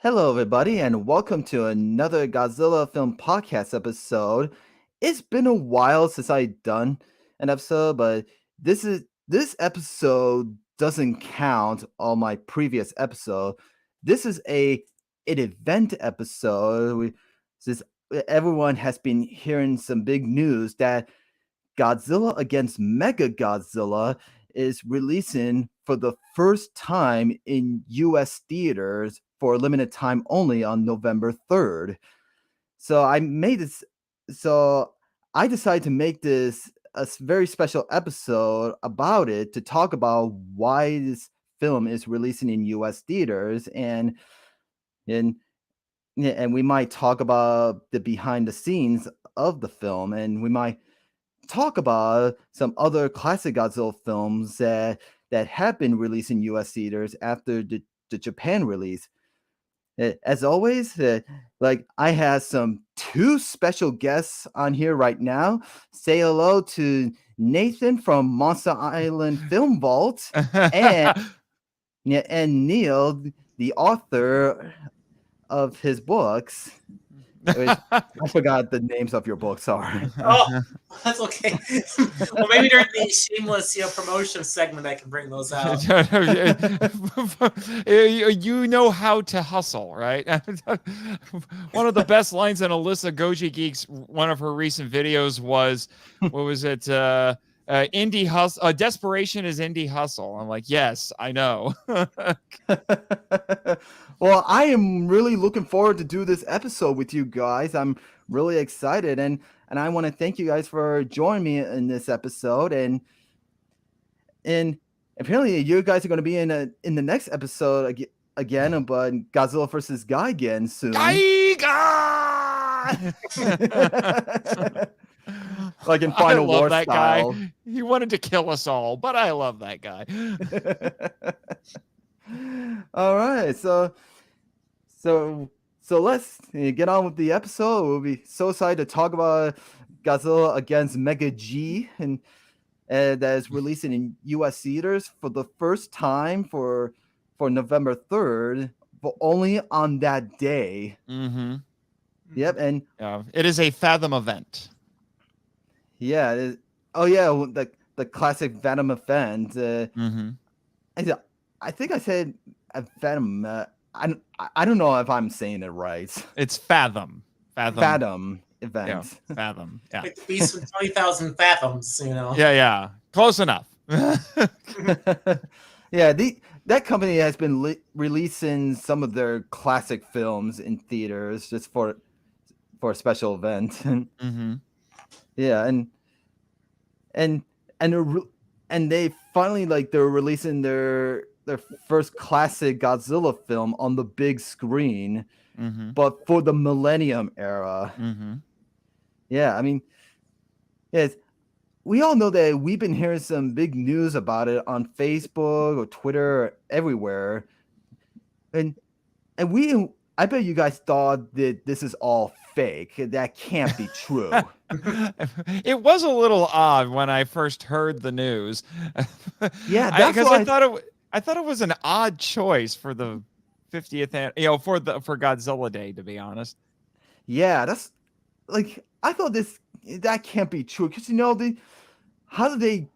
Hello, everybody, and welcome to another Godzilla film podcast episode. It's been a while since I've done an episode, but this episode doesn't count all my previous episode. This is an event episode. Since everyone has been hearing some big news that Godzilla against Mechagodzilla is releasing for the first time in U.S. theaters for a limited time only on November 3rd. So I made this. So I decided to make this very special episode about it to talk about why this film is releasing in U.S. theaters and and we might talk about the behind the scenes of the film, and we might talk about some other classic Godzilla films that have been released in U.S. theaters after the Japan release. As always, I have some two special guests on here right now. Say hello to Nathan from Monster Island Film Vault, and and Neil, the author of his books. I forgot the names of your books. Sorry. Oh, that's okay. Well, maybe during the shameless, promotion segment, I can bring those out. You know how to hustle, right? One of the best lines in Alyssa Goji Geek's one of her recent videos was, what was it? Indie hustle. Desperation is indie hustle. I'm like, yes, I know. Well, I am really looking forward to do this episode with you guys. I'm really excited, and I want to thank you guys for joining me in this episode. And apparently, you guys are going to be in the next episode again, but Godzilla versus Gigan soon. Like in Final War that style. Guy. He wanted to kill us all, but I love that guy. All right, so let's get on with the episode. We'll be so excited to talk about Godzilla against Mega G, and that is releasing in U.S. theaters for the first time for November 3rd, but only on that day. Mm-hmm. Yep, and it is a Fathom event. Yeah, it is. Oh yeah, the classic Venom event. Mm-hmm. I think I said Venom. I don't know if I'm saying it right. It's Fathom. Fathom event. Yeah, Fathom. Yeah. Like the beast with 20,000 fathoms, Yeah. Close enough. Yeah, that company has been releasing some of their classic films in theaters just for a special event. Mm-hmm. Yeah, and they finally they're releasing their first classic Godzilla film on the big screen, mm-hmm. but for the Millennium era. Mm-hmm. Yeah, I mean, yes, we all know that we've been hearing some big news about it on Facebook or Twitter or everywhere, and I bet you guys thought that this is all fake. That can't be true. It was a little odd when I first heard the news. Yeah, that's because I thought it was an odd choice for the 50th, for Godzilla Day, to be honest. Yeah, that's I thought that can't be true because how did they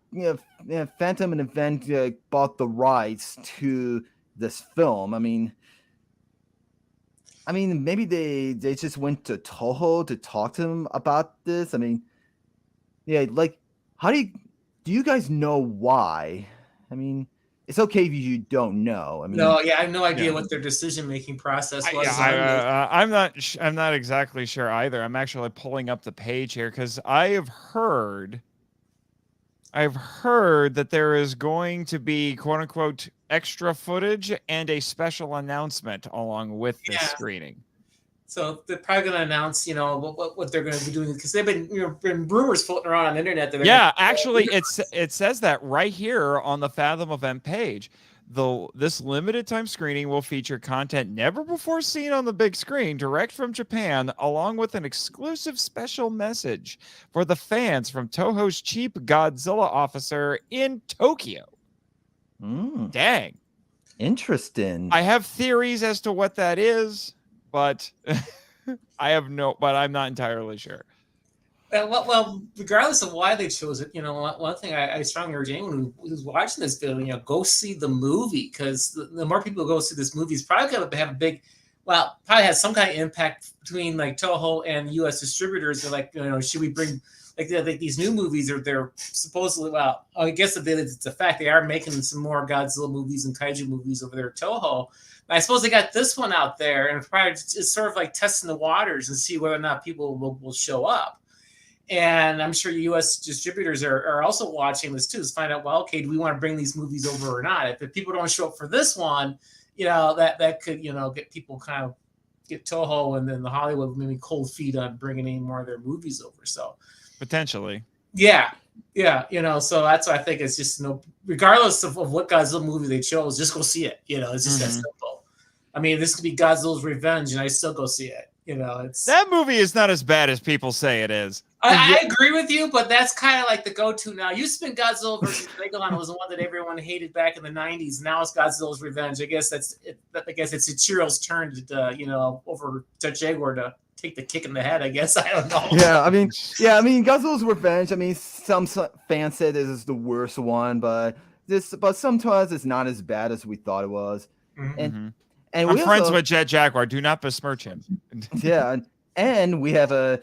Phantom and Event bought the rights to this film? I mean, maybe they just went to Toho to talk to them about this. I mean, yeah, how do you guys know why? I mean, it's okay if you don't know. I mean, no, I have no idea what their decision-making process was. I'm not exactly sure either. I'm actually pulling up the page here because I've heard that there is going to be quote unquote extra footage and a special announcement along with this screening. So they're probably going to announce, what they're going to be doing because they've been rumors floating around on the internet. That actually, it says that right here on the Fathom event page. This limited time screening will feature content never before seen on the big screen, direct from Japan, along with an exclusive special message for the fans from Toho's chief Godzilla officer in Tokyo. Dang. Interesting. I have theories as to what that is, but but I'm not entirely sure. Well, regardless of why they chose it, one thing I strongly urge anyone who's watching this video, go see the movie, because the more people go see this movie, it's probably going to have a big, probably has some kind of impact between like Toho and U.S. distributors. They're like, should we bring like these new movies? They're supposedly, I guess it's a fact they are making some more Godzilla movies and kaiju movies over there at Toho. I suppose they got this one out there, and probably it's sort of like testing the waters and see whether or not people will show up. And I'm sure U.S. distributors are also watching this too, to find out, okay, do we want to bring these movies over or not? If people don't show up for this one, that could, get people kind of get Toho and then the Hollywood maybe cold feet on bringing any more of their movies over. So potentially. Yeah. So that's why I think it's just, regardless of what Godzilla movie they chose, just go see it. It's just that simple. I mean, this could be Godzilla's Revenge and I still go see it. That movie is not as bad as people say it is. I agree with you, but that's kind of like the go-to now. Used to be Godzilla versus Megalon was the one that everyone hated back in the '90s. Now it's Godzilla's Revenge. I guess it's Ichiro's turn to over to Jaguar to take the kick in the head. I guess I don't know. I mean, Godzilla's Revenge. I mean, some fans said this is the worst one, but sometimes it's not as bad as we thought it was. And I'm friends with Jet Jaguar. Do not besmirch him. And we have a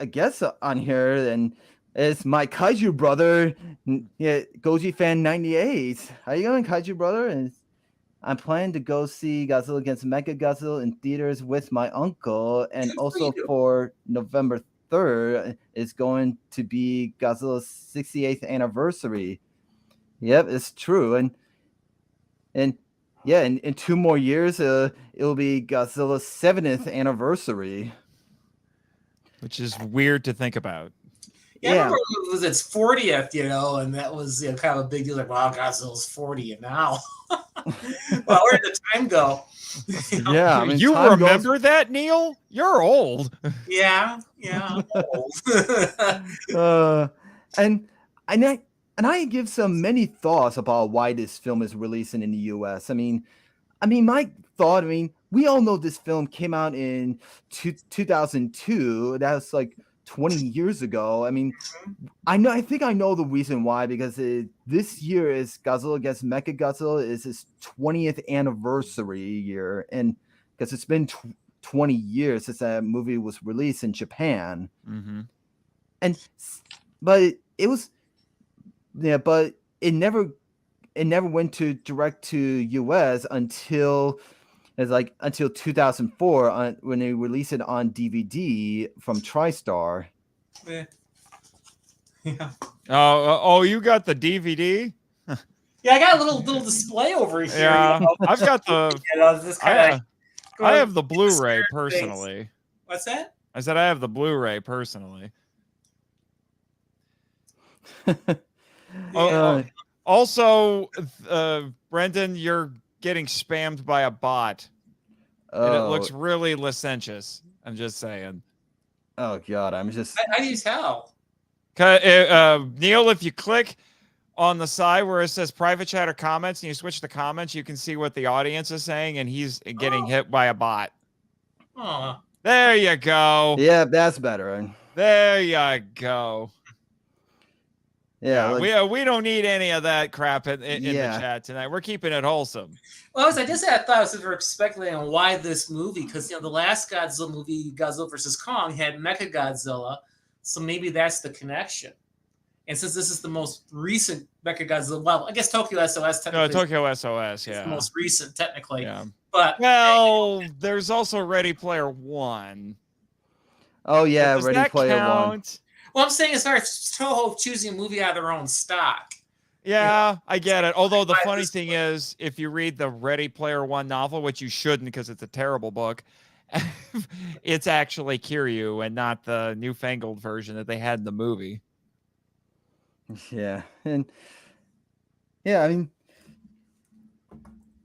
guest on here, and it's my kaiju brother, Goji Fan 98. How you going, kaiju brother? And I'm planning to go see Godzilla against Mechagodzilla in theaters with my uncle, and also for November 3rd is going to be Godzilla's 68th anniversary. Yep, it's true, and in 2 more years, it'll be Godzilla's 70th anniversary. Which is weird to think about. I remember it was its 40th, and that was kind of a big deal. Like, wow, Godzilla's 40, and now, where did the time go? I mean, you remember that, Neil? You're old. Yeah, I'm old. And I give some many thoughts about why this film is releasing in the U.S. I mean, my thought. We all know this film came out in 2002. That's like 20 years ago. I think I know the reason why, because this year is Godzilla against Mechagodzilla is his 20th anniversary year, and because it's been 20 years since that movie was released in Japan, but it never went to direct to U.S. until 2004 when they released it on DVD from TriStar. Oh, you got the DVD? Yeah, I got a little display over here. Yeah, I've got the. I have the Blu-ray personally. What's that? I said I have the Blu-ray personally. Also, Brendan, you're getting spammed by a bot, and it looks really licentious. I'm just saying. Oh God, I'm just. How do you tell? Neil, if you click on the side where it says private chat or comments, and you switch to comments, you can see what the audience is saying, and he's getting hit by a bot. Oh. There you go. Yeah, that's better. There you go. Yeah, we don't need any of that crap in the chat tonight. We're keeping it wholesome. Well, I thought we were speculating on why this movie, because the last Godzilla movie, Godzilla vs. Kong, had Mechagodzilla, so maybe that's the connection. And since this is the most recent Mechagodzilla, well, I guess Tokyo SOS technically. No, Tokyo SOS, is the most recent technically. Yeah. But there's also Ready Player One. Oh yeah, Ready Player One. Well, I'm saying as far as Toho choosing a movie out of their own stock. Yeah, I get it. Although the funny thing is, if you read the Ready Player One novel, which you shouldn't because it's a terrible book, it's actually Kiryu and not the newfangled version that they had in the movie. Yeah, and yeah,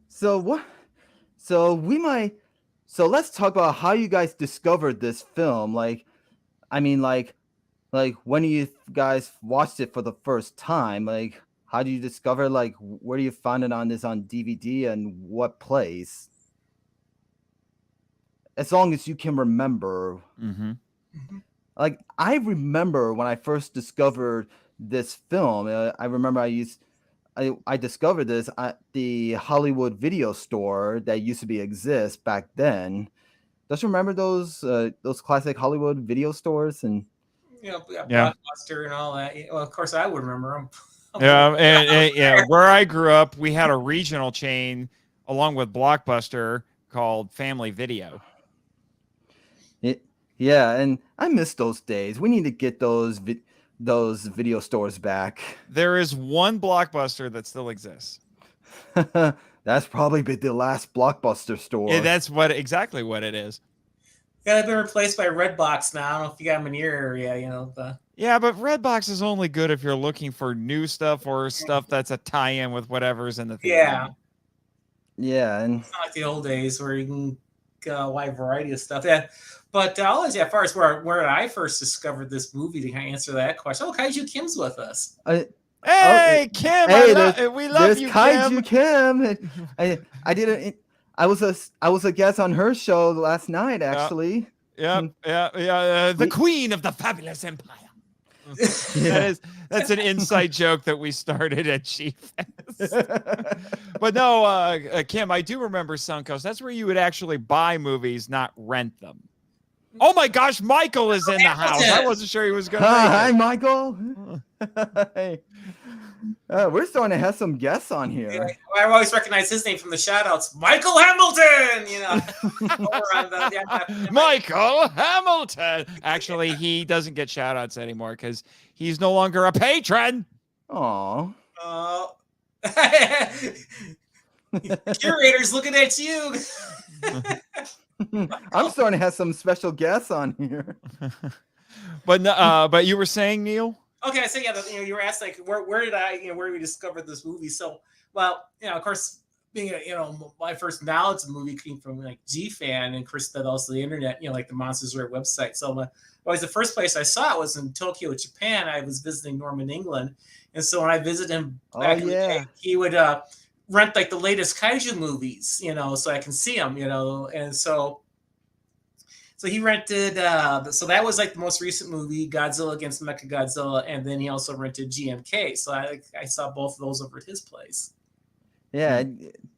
so what? So let's talk about how you guys discovered this film. Like when you guys watched it for the first time, like how do you discover, like, where do you find it on DVD and what place? As long as you can remember. Mm-hmm. Like, I remember when I first discovered this film. I remember I discovered this at the Hollywood video store that used to exist back then. Don't you remember those classic Hollywood video stores? And Yeah, Yeah. Blockbuster and all that. Well, of course, I would remember them. Yeah, and where I grew up, we had a regional chain along with Blockbuster called Family Video. yeah, and I miss those days. We need to get those video stores back. There is one Blockbuster that still exists. That's probably been the last Blockbuster store. Yeah, that's exactly what it is. Yeah, they've been replaced by Redbox now. I don't know if you got them in your area, Yeah, but Redbox is only good if you're looking for new stuff or stuff that's a tie-in with whatever's in the theater. Yeah. Yeah, and it's not like the old days where you can get a wide variety of stuff. Yeah, but as far as where I first discovered this movie, to kind of answer that question, Kaiju Kim's with us. Hey, Kim! We love you, Kaiju Kim. I didn't. I was a guest on her show last night, actually. Yeah. The Queen of the Fabulous Empire. That's an inside joke that we started at G-Fest. But no, Kim, I do remember Suncoast. That's where you would actually buy movies, not rent them. Oh my gosh, Michael is in the house. I wasn't sure he was going to make it. Hi, Michael. Hey. We're starting to have some guests on here. Yeah, I always recognize his name from the shout-outs. Michael Hamilton! Michael Hamilton! Actually, he doesn't get shout-outs anymore because he's no longer a patron. Aww. Curators looking at you. I'm starting to have some special guests on here. But you were saying, Neil? Okay, so yeah, you were asked like where did we discovered this movie? So, well, of course, being my first knowledge of the movie came from like G-Fan, and of course that also the internet, like the Monsters Rare website. So, the first place I saw it was in Tokyo, Japan. I was visiting Norman, England, and so when I visited him back in the day, he would rent like the latest kaiju movies, so I can see them, and so he rented, so that was like the most recent movie, Godzilla against Mechagodzilla, and then he also rented GMK. So I saw both of those over at his place. Yeah,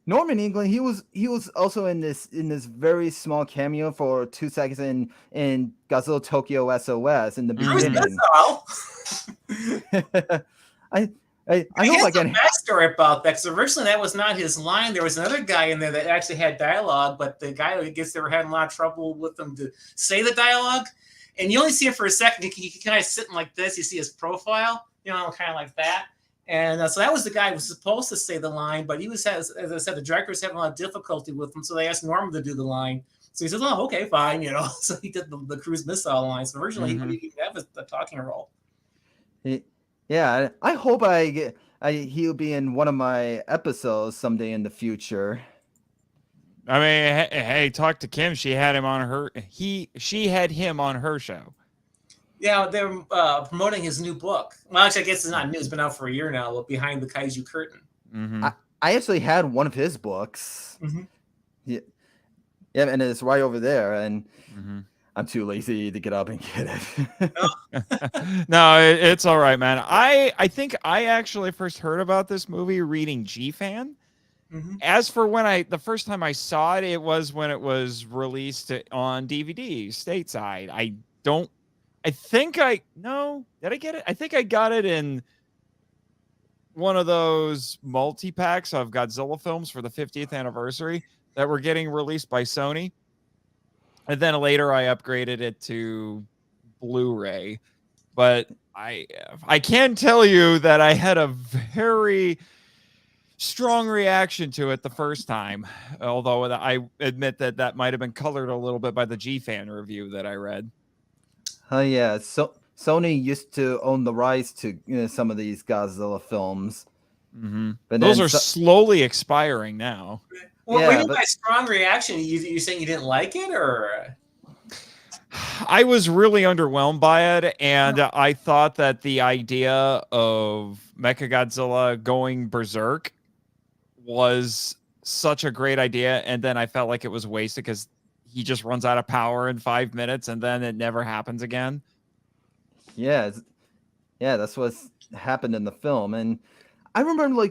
Norman England. He was also in this very small cameo for 2 seconds in Godzilla Tokyo SOS in the beginning. I hope I can backstory about that, because originally that was not his line. There was another guy in there that actually had dialogue, but the guy, I guess they were having a lot of trouble with him to say the dialogue. And you only see him for a second. He kind of sitting like this. You see his profile, kind of like that. And so that was the guy who was supposed to say the line, but he was, as I said, the director was having a lot of difficulty with him. So they asked Norman to do the line. So he says, "Oh, okay, fine," So he did the cruise missile line. So originally he wouldn't even have a talking role. Yeah, I hope he'll be in one of my episodes someday in the future. I mean, hey, talk to Kim. She had him on her. She had him on her show. Yeah, they're promoting his new book. Well, actually, I guess it's not new. It's been out for a year now. Behind the Kaiju Curtain. Mm-hmm. I actually had one of his books. Mm-hmm. Yeah, and it's right over there. And I'm too lazy to get up and get it. No, it's all right, man. I think I actually first heard about this movie reading G-Fan. Mm-hmm. As for the first time I saw it, it was when it was released on DVD stateside. Did I get it? I think I got it in one of those multi-packs of Godzilla films for the 50th anniversary that were getting released by Sony. And then later I upgraded it to Blu-ray. But I can tell you that I had a very strong reaction to it the first time. Although I admit that might have been colored a little bit by the G-Fan review that I read. Oh, yeah. So Sony used to own the rights to some of these Godzilla films. Mm-hmm. But those are slowly expiring now. Well, what do you mean by strong reaction? You saying you didn't like it, or? I was really underwhelmed by it, and I thought that the idea of Mechagodzilla going berserk was such a great idea, and then I felt like it was wasted because he just runs out of power in 5 minutes, and then it never happens again. Yeah, yeah, that's what's happened in the film. And I remember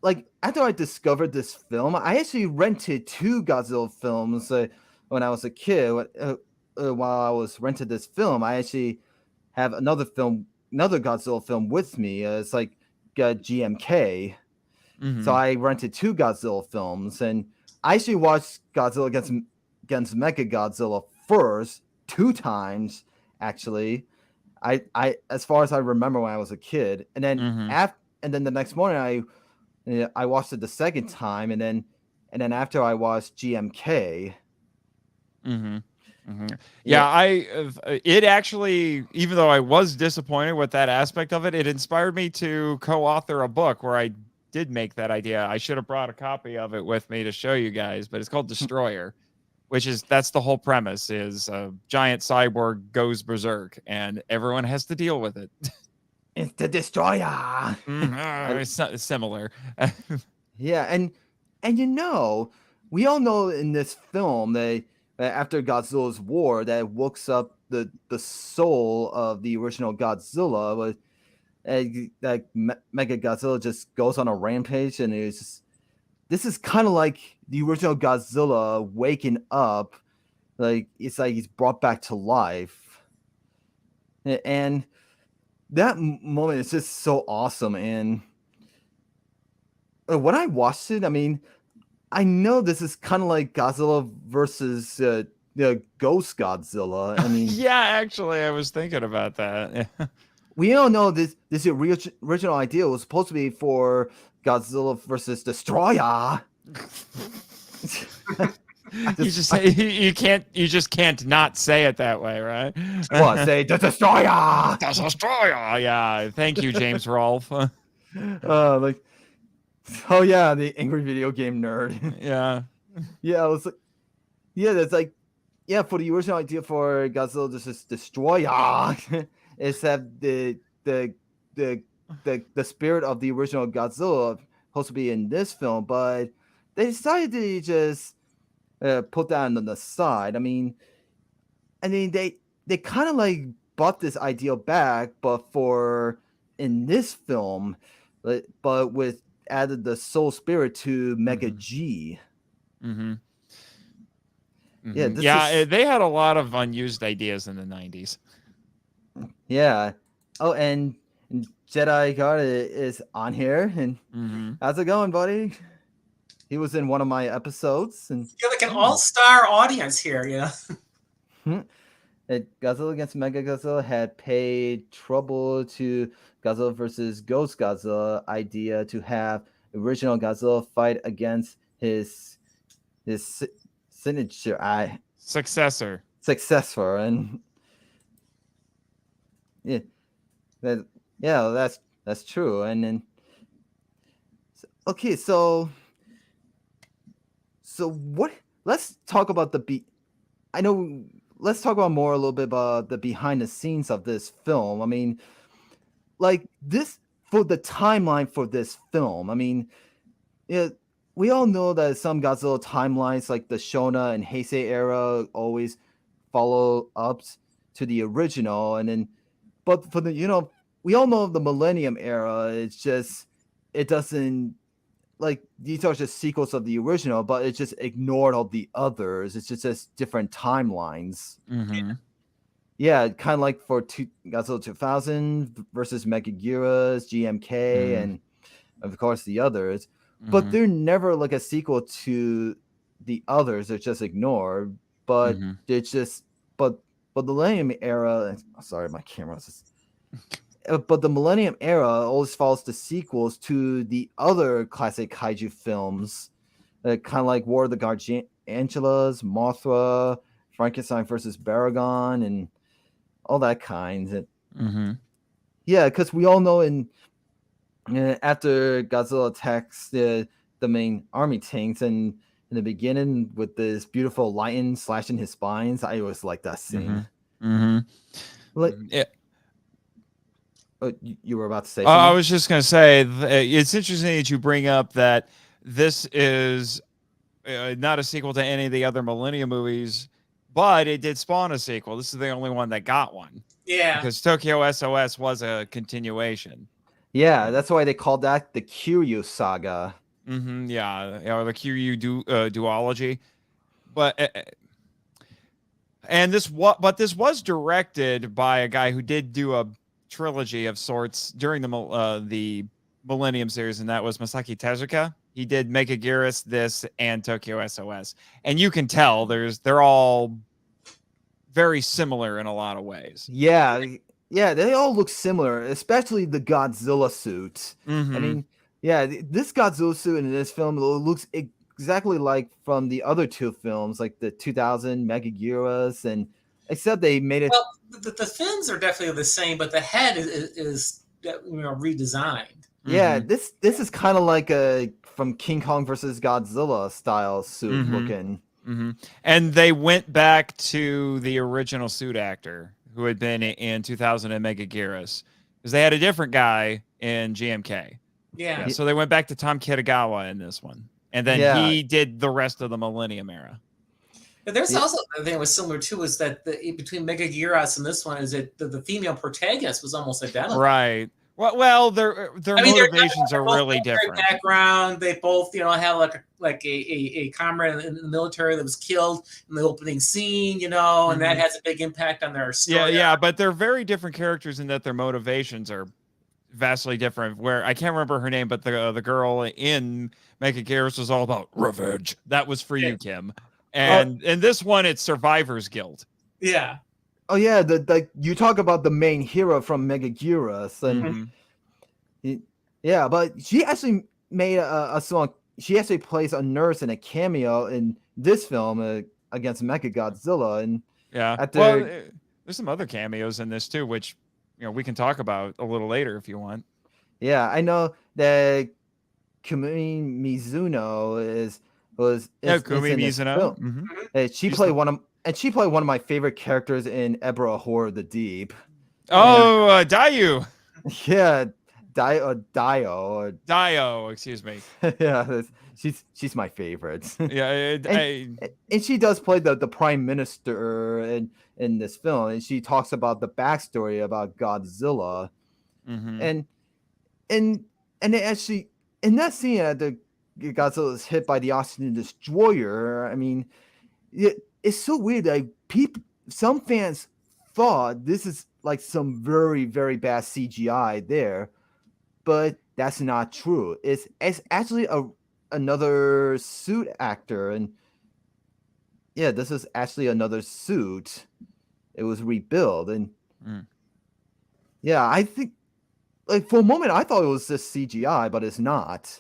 like after I discovered this film, I actually rented two Godzilla films when I was a kid. While I was rented this film, I actually have another Godzilla film with me. It's like GMK. So I rented two Godzilla films, and I actually watched Godzilla against Mechagodzilla first 2 times actually. I as far as I remember when I was a kid, and then and then the next morning I watched it the second time, and then after I watched GMK. Yeah, it actually, even though I was disappointed with that aspect of it, it inspired me to co-author a book where I did make that idea. I should have brought a copy of it with me to show you guys, but it's called Destroyer, that's the whole premise is a giant cyborg goes berserk and everyone has to deal with it. It's the Destroyer. It's similar. Yeah, and we all know in this film that after Godzilla's war that wakes up the soul of the original Godzilla, but that Mechagodzilla just goes on a rampage, and this is kind of like the original Godzilla waking up, like it's like he's brought back to life, and that moment is just so awesome. And when I watched it, I mean, I know this is kind of like Godzilla versus Ghost Godzilla. I mean, yeah, actually, I was thinking about that. We all know this original idea was supposed to be for Godzilla versus Destroyer. You just can't not say it that way, right? What, say the Destroyer? The Destroyer. Yeah, thank you, James Rolfe. Like, oh yeah, the angry video game nerd. Yeah. Yeah, it was like, yeah, that's like, yeah, for the original idea for Godzilla versus Destroyer, is that the spirit of the original Godzilla supposed to be in this film, but they decided to just put that on the side. I mean, they kind of like brought this idea back, but for in this film, but with added the soul spirit to Mega G. Yeah, they had a lot of unused ideas in the 90s. Yeah. Oh, and Jedi God is on here, and how's it going, buddy? He was in one of my episodes, and you're like an all-star audience here, Godzilla against Mechagodzilla had paid trouble to Godzilla versus Ghost Godzilla idea to have original Godzilla fight against his successor, and that's true. And then okay, so what? Let's talk about let's talk about a little bit about the behind the scenes of this film. I mean, like this for the timeline for this film. I mean, we all know that some Godzilla timelines, like the Shona and Heisei era, always follow up to the original, and then, but for the we all know the Millennium era. It's just it doesn't. Like these are just sequels of the original, but it just ignored all the others. It's just different timelines. Yeah, kind of like for Godzilla 2000 versus Mechagodzilla, GMK, and of course the others. But they're never like a sequel to the others. They're just ignored. But it's just but the Millennium era. Sorry, my camera's just. But the Millennium era always follows the sequels to the other classic kaiju films, kind of like War of the Gargantulas, Mothra, Frankenstein versus Baragon, and all that kind. Yeah, because we all know after Godzilla attacks the main army tanks, and in the beginning with this beautiful lightning slashing his spines, I always like that scene. Mm-hmm. Like, Yeah. you were about to say I something? was just going to say, it's interesting that you bring up that this is not a sequel to any of the other Millennium movies, but it did spawn a sequel. This is the only one that got one Yeah. because Tokyo SOS was a continuation. Yeah, that's why they called that the Kiryu saga. Mm-hmm, yeah, or the Kiryu duology. But this was directed by a guy who did do a trilogy of sorts during the Millennium series, and that was Masaki Tezuka. He did Mechagodzilla, this, and Tokyo SOS, and you can tell they're all very similar in a lot of ways. Yeah, yeah, they all look similar, especially the Godzilla suit. Mm-hmm. I mean, yeah, this Godzilla suit in this film looks exactly like from the other two films, like the 2000 Mechagodzilla, and except they made it. Well, the fins are definitely the same, but the head is redesigned. Yeah, Mm-hmm. this is kind of like a from King Kong versus Godzilla style suit Mm-hmm. looking. Mm-hmm. And they went back to the original suit actor who had been in 2000 and Megaguirus because they had a different guy in GMK. Yeah. So they went back to Tom Kitagawa in this one, and then Yeah. he did the rest of the Millennium era. But there's also a thing that was similar too, is that between Mechagodzilla and this one is that the female protagonist was almost identical. Right. Well, their motivations are really different. Background. They both, have like a comrade in the military that was killed in the opening scene, and that has a big impact on their story. Yeah, but they're very different characters in that their motivations are vastly different. Where I can't remember her name, but the girl in Mechagodzilla was all about revenge. That was for you, Kim. And in this one, it's survivor's guilt. Yeah. Oh yeah, you talk about the main hero from Megaguirus, and yeah, but she actually made a song. She actually plays a nurse in a cameo in this film against Mechagodzilla, and there's some other cameos in this too, which we can talk about a little later if you want. Yeah, I know that Kumi Mizuno was in this film. She played one of my favorite characters in Ebra Horror of the Deep. Oh, Dayu. Yeah, Dio, excuse me. Yeah, she's my favorite. Yeah, and she does play the prime minister in this film, and she talks about the backstory about Godzilla, and they actually in that scene the Godzilla is hit by the oxygen destroyer. I mean, it's so weird that some fans thought this is like some very, very bad CGI there, but that's not true. It's actually another suit actor, and yeah, this is actually another suit. It was rebuilt, and yeah, I think like for a moment I thought it was just CGI, but it's not.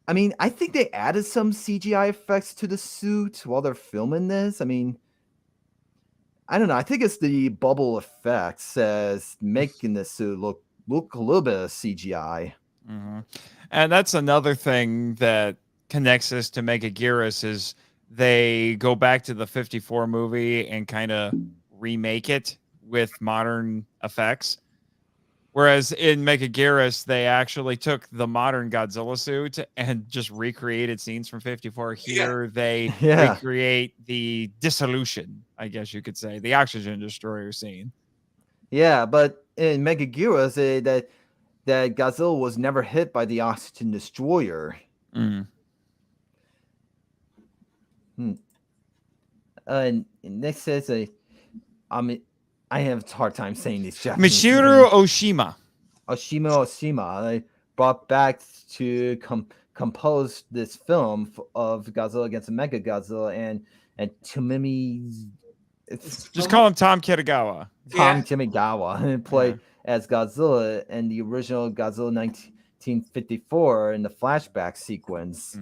I mean, I think they added some CGI effects to the suit while they're filming this. I mean, I don't know. I think it's the bubble effects as making the suit look a little bit of CGI. And that's another thing that connects us to Megaguirus is they go back to the 54 movie and kind of remake it with modern effects. Whereas in Mechagodzilla, they actually took the modern Godzilla suit and just recreated scenes from 54. Here, they recreate the dissolution, I guess you could say, the oxygen destroyer scene. Yeah, but in Mechagodzilla, that Godzilla was never hit by the oxygen destroyer. And next says I have a hard time saying these Japanese Michiru Oshima. Oshima. They brought back to compose this film of Godzilla against Mechagodzilla and Tomimi. Just call him Tom Kitagawa. Kitagawa and play as Godzilla in the original Godzilla 1954 in the flashback sequence.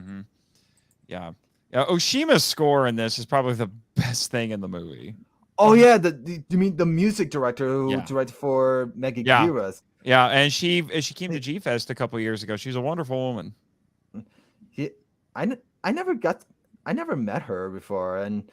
Yeah, Oshima's score in this is probably the best thing in the movie. Oh yeah, you mean the music director who directed for Megaguirus? Yeah, and she came to G-Fest a couple years ago. She's a wonderful woman. I never met her before, and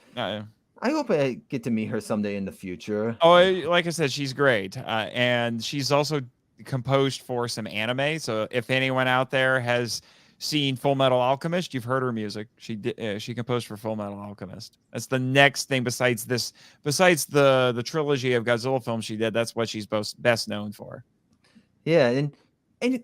I hope I get to meet her someday in the future. Oh, like I said, she's great, and she's also composed for some anime. So if anyone out there has seen Full Metal Alchemist, you've heard her music. She composed for Full Metal Alchemist. That's the next thing besides the trilogy of Godzilla films she did. That's what she's best known for. Yeah, and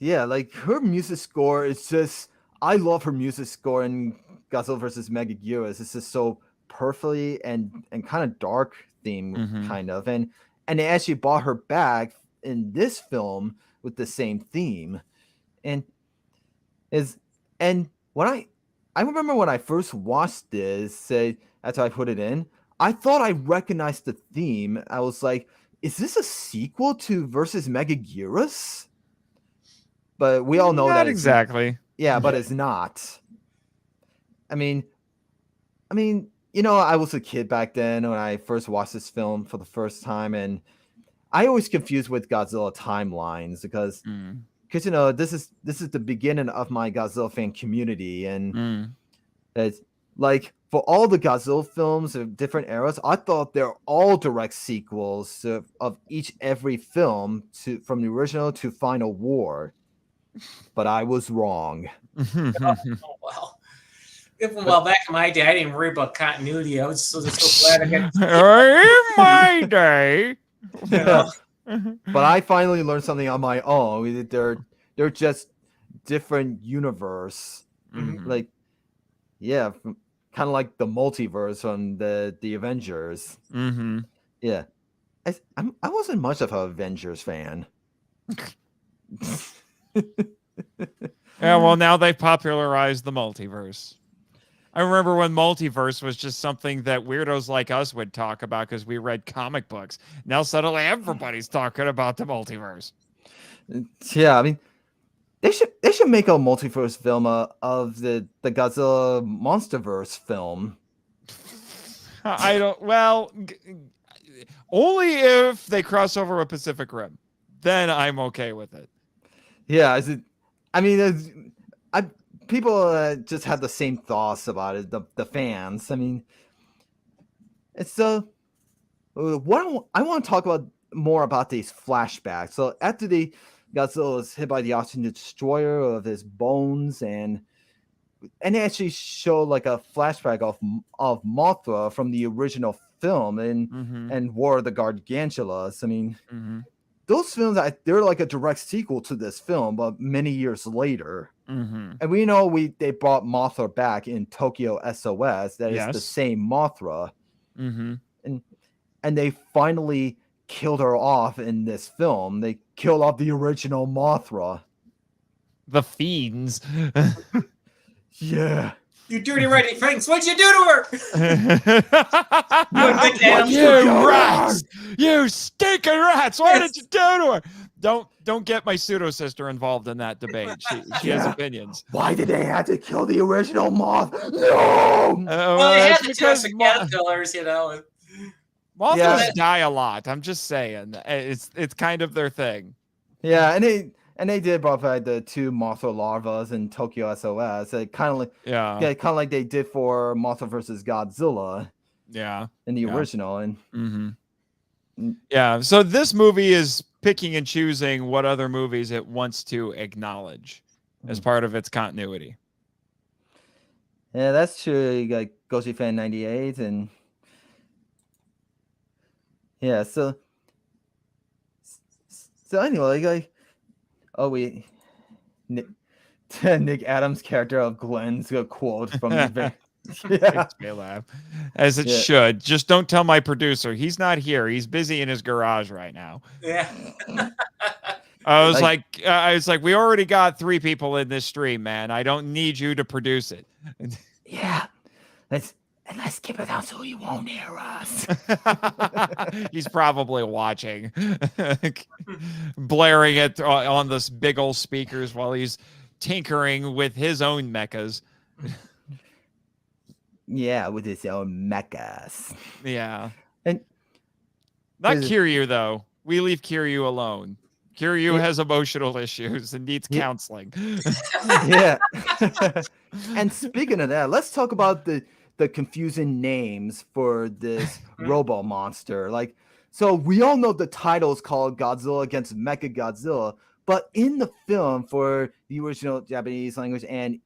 yeah, like her music score is just. I love her music score in Godzilla vs. Mechagodzilla. It's just so perfectly and kind of dark theme, kind of, and they actually brought her back in this film with the same theme, and when I remember when I first watched this, after I put it in, I thought I recognized the theme. I was like, is this a sequel to versus Mechagodzilla? But we all know Not that exactly. Yeah, but it's not. I mean, I was a kid back then when I first watched this film for the first time, and I always confused with Godzilla timelines because this is the beginning of my Godzilla fan community, and it's like for all the Godzilla films of different eras, I thought they're all direct sequels of every film from the original to Final War. But I was wrong. Oh, well. Well, back in my day, I didn't worry about continuity. I was so glad I got in my day. Yeah. But I finally learned something on my own. They're just different universe. Like, yeah, kind of like the multiverse from the Avengers. Yeah, I wasn't much of an Avengers fan. Yeah, well, now they popularized the multiverse. I remember when multiverse was just something that weirdos like us would talk about because we read comic books. Now suddenly everybody's talking about the multiverse. Yeah, I mean, they should make a multiverse film of the Godzilla MonsterVerse film. I don't. Well, only if they cross over with Pacific Rim, then I'm okay with it. Yeah, people just have the same thoughts about it. The fans. I mean, it's so. What I want to talk about more about these flashbacks. So after Godzilla is hit by the oxygen destroyer of his bones, and they actually show like a flashback of Mothra from the original film and War of the Gargantulas. I mean, those films they're like a direct sequel to this film, but many years later. And we know they brought Mothra back in Tokyo SOS. That is the same Mothra. And they finally killed her off in this film. They killed off the original Mothra. The fiends. Yeah. You dirty Ready Franks, what'd you do to her? You rats! You stinking rats! What did you do to her? Don't get my pseudo sister involved in that debate. She has opinions. Why did they have to kill the original moth? No. Well, they had to because caterpillars, Mothras die a lot. I'm just saying, it's kind of their thing. Yeah, and they did brought back the two Mothra larvas in Tokyo SOS. Kind of like they did for Mothra versus Godzilla. Yeah, in the original. And yeah, so this movie is picking and choosing what other movies it wants to acknowledge as part of its continuity. Yeah, that's true. You got Goshi Fan 98 and yeah, so anyway, Nick Adams' character of Glenn's a quote from the Makes me laugh. As it should. Just don't tell my producer. He's not here. He's busy in his garage right now. Yeah. I was like, we already got 3 people in this stream, man. I don't need you to produce it. Yeah. Let's keep it down so he won't hear us. He's probably watching. Blaring it on this big old speakers while he's tinkering with his own mechas. Yeah, with his own mechas. Yeah. And not Kiryu, though. We leave Kiryu alone. Kiryu has emotional issues and needs counseling. Yeah. And speaking of that, let's talk about the the confusing names for this robo monster. Like, so we all know the title is called Godzilla against Mechagodzilla, but in the film for the original Japanese language and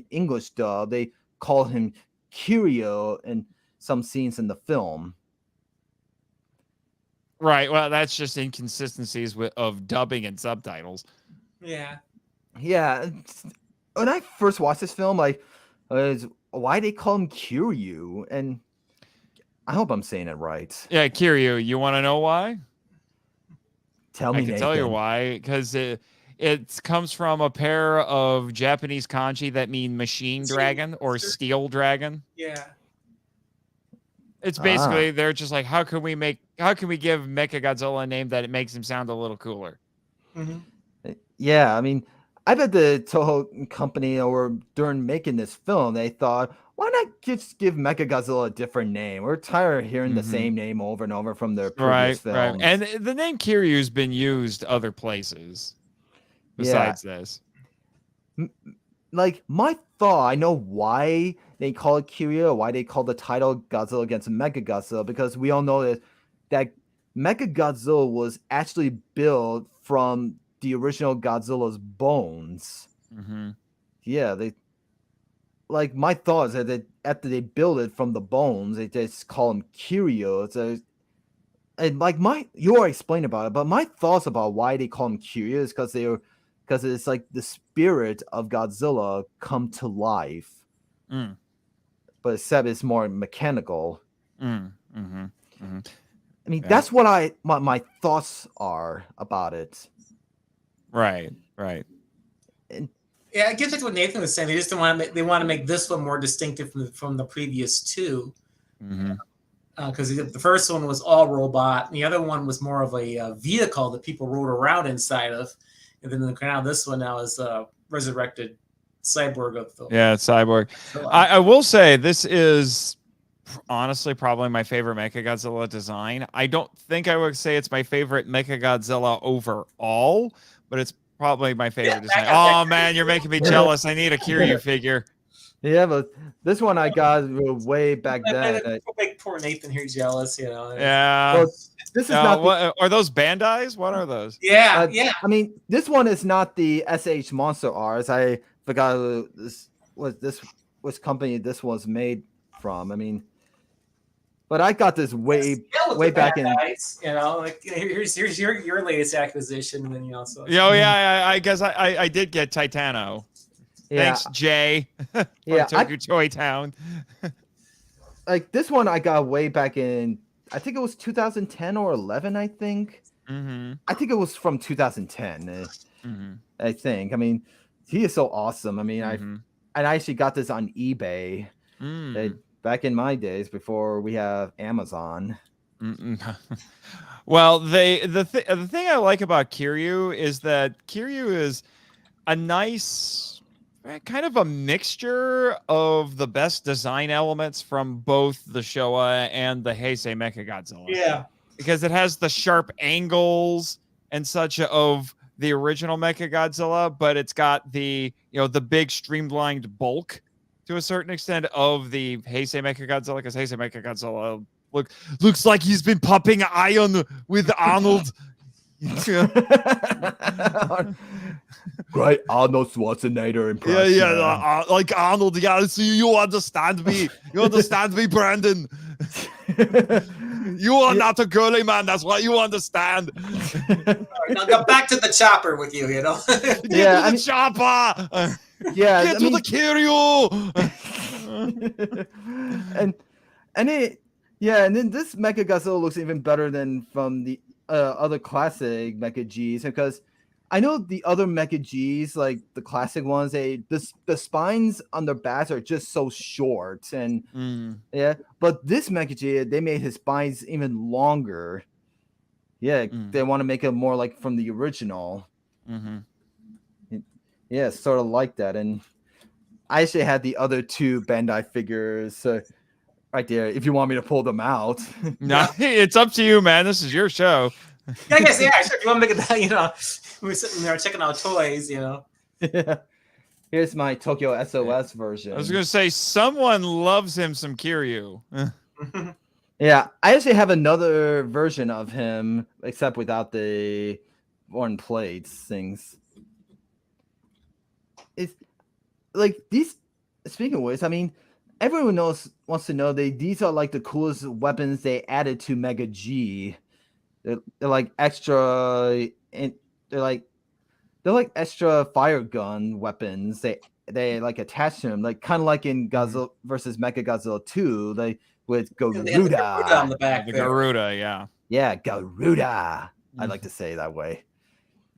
English dub, they call him Kiryu in some scenes in the film. Right. Well, that's just inconsistencies of dubbing and subtitles. Yeah. Yeah. When I first watched this film, like, why they call him Kiryu? And I hope I'm saying it right. Yeah, Kiryu. You want to know why? Tell me, I can Nathan. tell you why. Because it comes from a pair of Japanese kanji that mean machine dragon or steel dragon. Yeah. It's basically they're just like, how can we give Mechagodzilla a name that it makes him sound a little cooler? Mm-hmm. Yeah, I mean, I bet the Toho company, or during making this film, they thought, why not just give Mechagodzilla a different name? We're tired of hearing the same name over and over from their previous films. Right. And the name Kiryu's been used other places besides this. Like, my thought, I know why they call it Kiryu, why they call the title Godzilla against Mechagodzilla, because we all know that Mechagodzilla was actually built from the original Godzilla's bones. Mm-hmm. Yeah, like, my thought is that after they build it from the bones, they just call him Kiryu. And like you already explained about it, but my thoughts about why they call him Kiryu is because it's like the spirit of Godzilla come to life. But except it's more mechanical. I mean, that's what my thoughts are about it. Right. And yeah, I guess that's what Nathan was saying. They just want to make this one more distinctive from the previous two. Because the first one was all robot, and the other one was more of a vehicle that people rode around inside of. And then now this one now is resurrected cyborg of the cyborg. I will say this is honestly probably my favorite Mechagodzilla design. I don't think I would say it's my favorite Mechagodzilla overall, but it's probably my favorite design. Oh man, you're making me jealous. I need a Kiryu figure. Yeah, but this one I got way back then. Make poor Nathan here jealous, you know. Yeah. Well, this is not. What are those Bandai's? What are those? Yeah. I mean, this one is not the SH Monster R's. I forgot which company this was made from. I mean, but I got this way back in. You know, like here's your latest acquisition, and then you also. I guess I did get Titano. Yeah. Thanks, Jay. Tokyo Toy Town. Like this one, I got way back in. I think it was 2010 or 11. I think. I think it was from 2010. I think. I mean, he is so awesome. I mean, I actually got this on eBay back in my days before we have Amazon. Well, the thing I like about Kiryu is that Kiryu is a nice kind of a mixture of the best design elements from both the Showa and the Heisei Mechagodzilla. Yeah. Because it has the sharp angles and such of the original Mechagodzilla, but it's got the big streamlined bulk to a certain extent of the Heisei Mechagodzilla, because Heisei Mechagodzilla looks like he's been popping iron with Arnold. Great Arnold Schwarzenegger impression. Yeah, like Arnold. Yeah, so you understand me. You understand me, Brandon. You are not a girly man. That's what you understand. Now go back to the chopper with you. You know. Get to the chopper. Yeah, get to the Kiryu. and then this Mechagodzilla looks even better than from the other classic Mecha G's, because I know the other Mecha G's, like the classic ones, the spines on their backs are just so short, and but this Mecha G, they made his spines even longer. They want to make it more like from the original. Yeah, sort of like that. And I actually had the other two Bandai figures right there, if you want me to pull them out. No, it's up to you, man. This is your show. Yeah, I guess, sure. If you want to make it, we're sitting there checking out toys, Yeah. Here's my Tokyo SOS version. I was gonna say someone loves him some Kiryu. Yeah, I actually have another version of him, except without the worn plates things. It's like these. Speaking of which, I mean, everyone wants to know these are like the coolest weapons they added to Mega G. They're like extra, and they're like extra fire gun weapons. They like attach to them, like kind of like in Godzilla versus Mechagodzilla 2, like with Garuda on the back. The Garuda, yeah. Yeah, Garuda. I like to say it that way.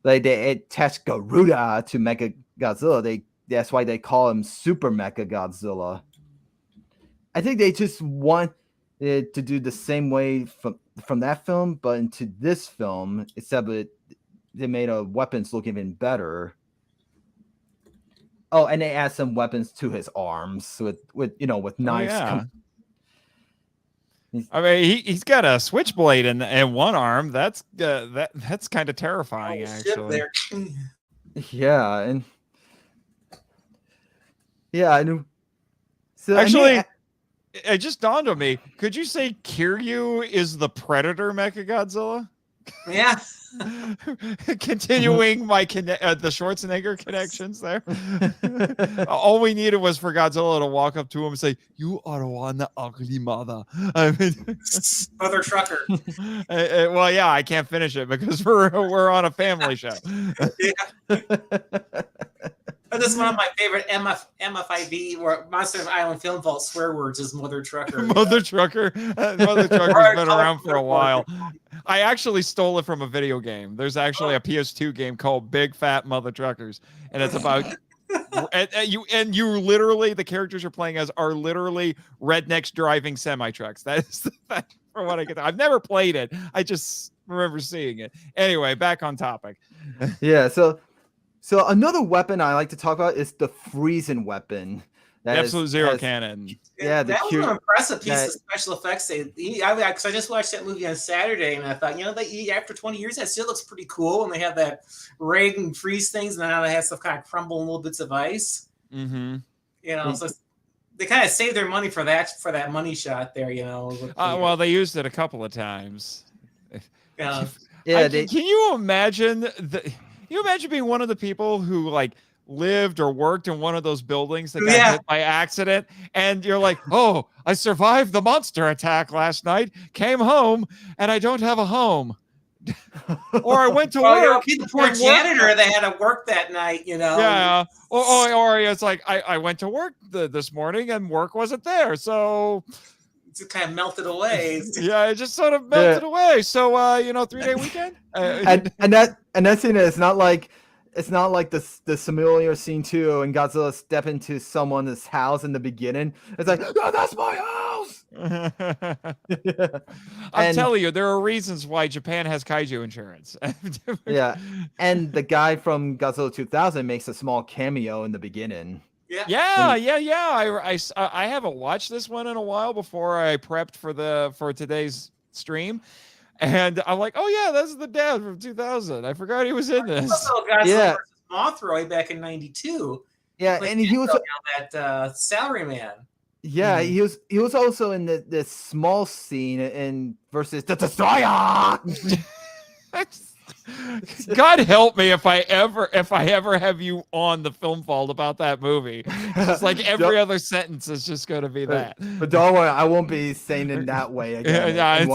Like they attach Garuda to Mechagodzilla. That's why they call him Super Mechagodzilla. I think they just want it to do the same way from that film, but into this film, except they made weapons look even better. Oh, and they add some weapons to his arms with knives. Yeah. I mean, he's got a switchblade in one arm. That's kind of terrifying, actually. Yeah, and I knew. So actually, it just dawned on me. Could you say Kiryu is the Predator Mechagodzilla? Yeah. Continuing my the Schwarzenegger connections there. All we needed was for Godzilla to walk up to him and say, "You are one ugly mother." I mean, Mother trucker. Well, yeah, I can't finish it because we're on a family show. Yeah. This is one of my favorite MFIB or Monster Island Film Vault swear words is Mother Trucker. Mother Trucker. Mother Trucker's been around for a while. I actually stole it from a video game. There's actually a PS2 game called Big Fat Mother Truckers, and it's about and you literally, the characters you're playing as are literally rednecks driving semi trucks. That is from what I get. I've never played it. I just remember seeing it. Anyway, back on topic. Yeah. So another weapon I like to talk about is the freezing weapon. Absolute Zero Cannon. Yeah, that was an impressive piece of special effects. Because I just watched that movie on Saturday, and I thought, after 20 years, that still looks pretty cool. And they have that raid and freeze things, and now they have stuff kind of crumble in little bits of ice. Mm-hmm. So they kind of saved their money for that money shot there. Well, they used it a couple of times. Yeah. Can you imagine Can you imagine being one of the people who like lived or worked in one of those buildings that got hit by accident, and you're like, "Oh, I survived the monster attack last night, came home, and I don't have a home." Or I went to work. The poor janitor that had to work that night, Yeah. Or it's like I went to work this morning and work wasn't there, so it kind of melted away. Yeah, it just sort of melted away. So 3-day weekend. And that scene is not like the familiar scene too, and Godzilla step into someone's house in the beginning. It's like, "Oh, that's my house." I'm telling you, there are reasons why Japan has kaiju insurance. Yeah, and the guy from Godzilla 2000 makes a small cameo in the beginning. Yeah. I haven't watched this one in a while before I prepped for today's stream. And I'm like, "Oh yeah, that's the dad from 2000. I forgot he was in this." Godzilla versus Mothra back in '92. Yeah, and he was that salary man. Yeah, he was also in this small scene in versus the Destroyer. God help me if I ever have you on the Film Vault about that movie. It's like every other sentence is just going to be that. But don't worry, I won't be saying it that way again in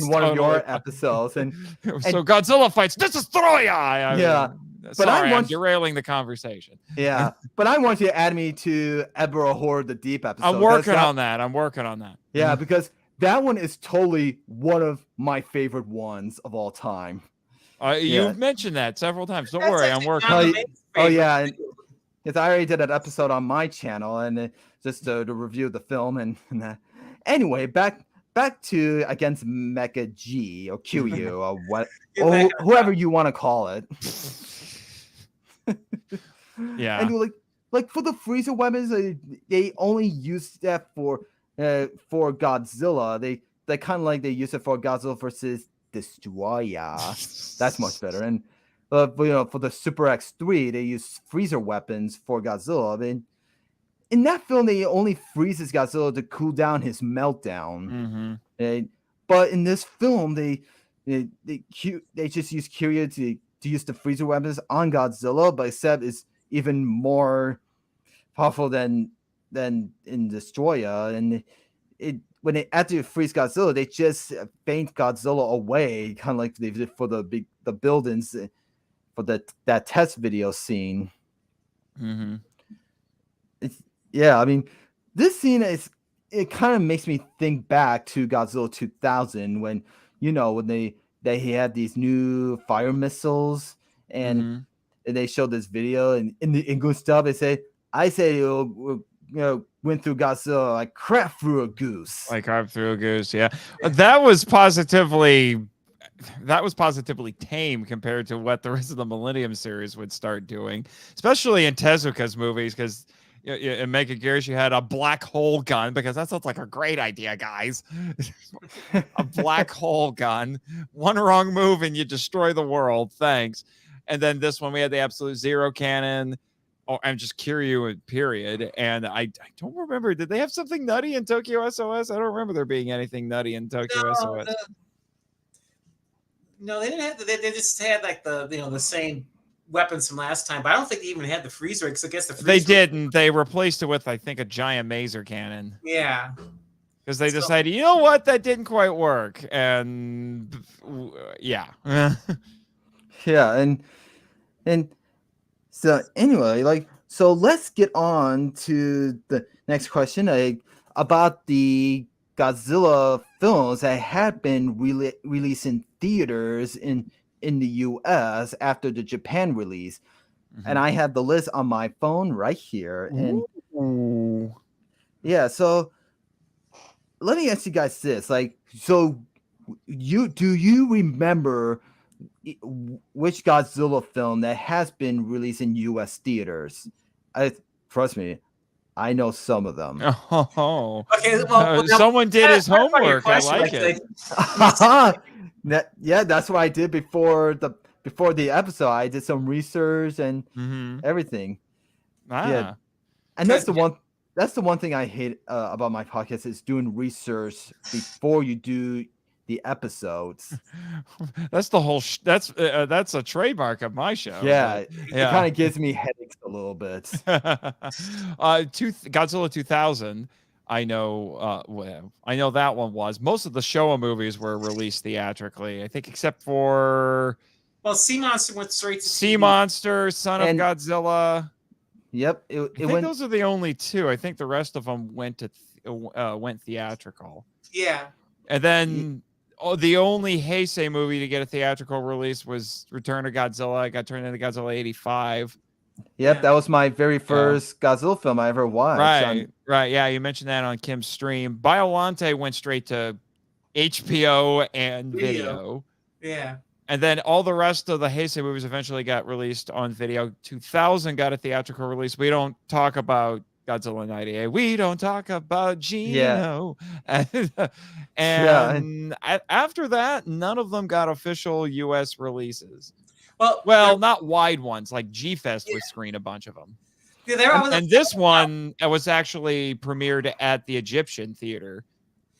one of your episodes. And so Godzilla fights the Destroyer. But I'm derailing the conversation. Yeah, but I want you to add me to Ebra Horde the Deep episode. I'm working on that. Yeah, because that one is totally one of my favorite ones of all time. You've mentioned that several times. Don't worry, I'm working. Oh yeah, because I already did an episode on my channel, and just to review the film and that. Anyway, back to against Mecha G or QU or what, or whoever you want to call it. Yeah, and like for the freezer weapons, they only use that for Godzilla. They kind of like they use it for Godzilla versus Destroyer. That's much better. And But for the Super X3, they use freezer weapons for Godzilla. I mean, in that film, they only freezes Godzilla to cool down his meltdown. Mm-hmm. But in this film, they just use Kyria to use the freezer weapons on Godzilla, but except it's even more powerful than in Destroyer. And when they had to freeze Godzilla, they just faint Godzilla away, kind of like they did for the buildings for that test video scene. Mm-hmm. Yeah, I mean, this scene it kind of makes me think back to Godzilla 2000 when when they had these new fire missiles and they showed this video and in the English dub they say I say went through Godzilla like crap through a goose. Like crap through a goose, yeah. That was positively tame compared to what the rest of the Millennium series would start doing, especially in Tezuka's movies, because in Mechagodzilla you had a black hole gun, because that sounds like a great idea, guys. A black hole gun, one wrong move and you destroy the world. Thanks. And then this one we had the absolute zero cannon. Oh, I'm just Kiryu, period. And I don't remember. Did they have something nutty in Tokyo SOS? I don't remember there being anything nutty in Tokyo SOS. No, they didn't have. They just had like the same weapons from last time, but I don't think they even had the freezer. Because I guess they didn't. They replaced it with, I think, a giant maser cannon. Yeah. Because they decided, you know what, that didn't quite work, and yeah. Yeah, and so anyway, so let's get on to the next question, about the Godzilla films that had been released in theaters in the U.S. after the Japan release. And I have the list on my phone right here. And yeah, so let me ask you guys this. So do you remember which Godzilla film that has been released in U.S. theaters? Trust me, I know some of them. Oh, okay. Well, someone did his homework. I like it. Yeah, that's what I did before the episode. I did some research and everything. Yeah, and that's the one. That's the one thing I hate about my podcast is doing research before you do the episodes. That's the whole. That's a trademark of my show. Yeah, it kind of gives me headaches a little bit. Godzilla 2000. I know. I know that one was. Most of the Showa movies were released theatrically. I think, except for. Well, Sea Monster went straight to Sea Monster, Son of Godzilla. Yep, I think those are the only two. I think the rest of them went theatrical. Yeah, and then the only Heisei movie to get a theatrical release was Return of Godzilla. It got turned into Godzilla 85. Yep, that was my very first Godzilla film I ever watched. Right. Yeah, you mentioned that on Kim's stream. Biolante went straight to HBO and video. Yeah. And then all the rest of the Heisei movies eventually got released on video. 2000 got a theatrical release. We don't talk about Godzilla 98. We don't talk about Gino. Yeah. And after that, none of them got official U.S. releases. Well, not wide ones. Like G-Fest would screen a bunch of them. Yeah, and this one was actually premiered at the Egyptian Theater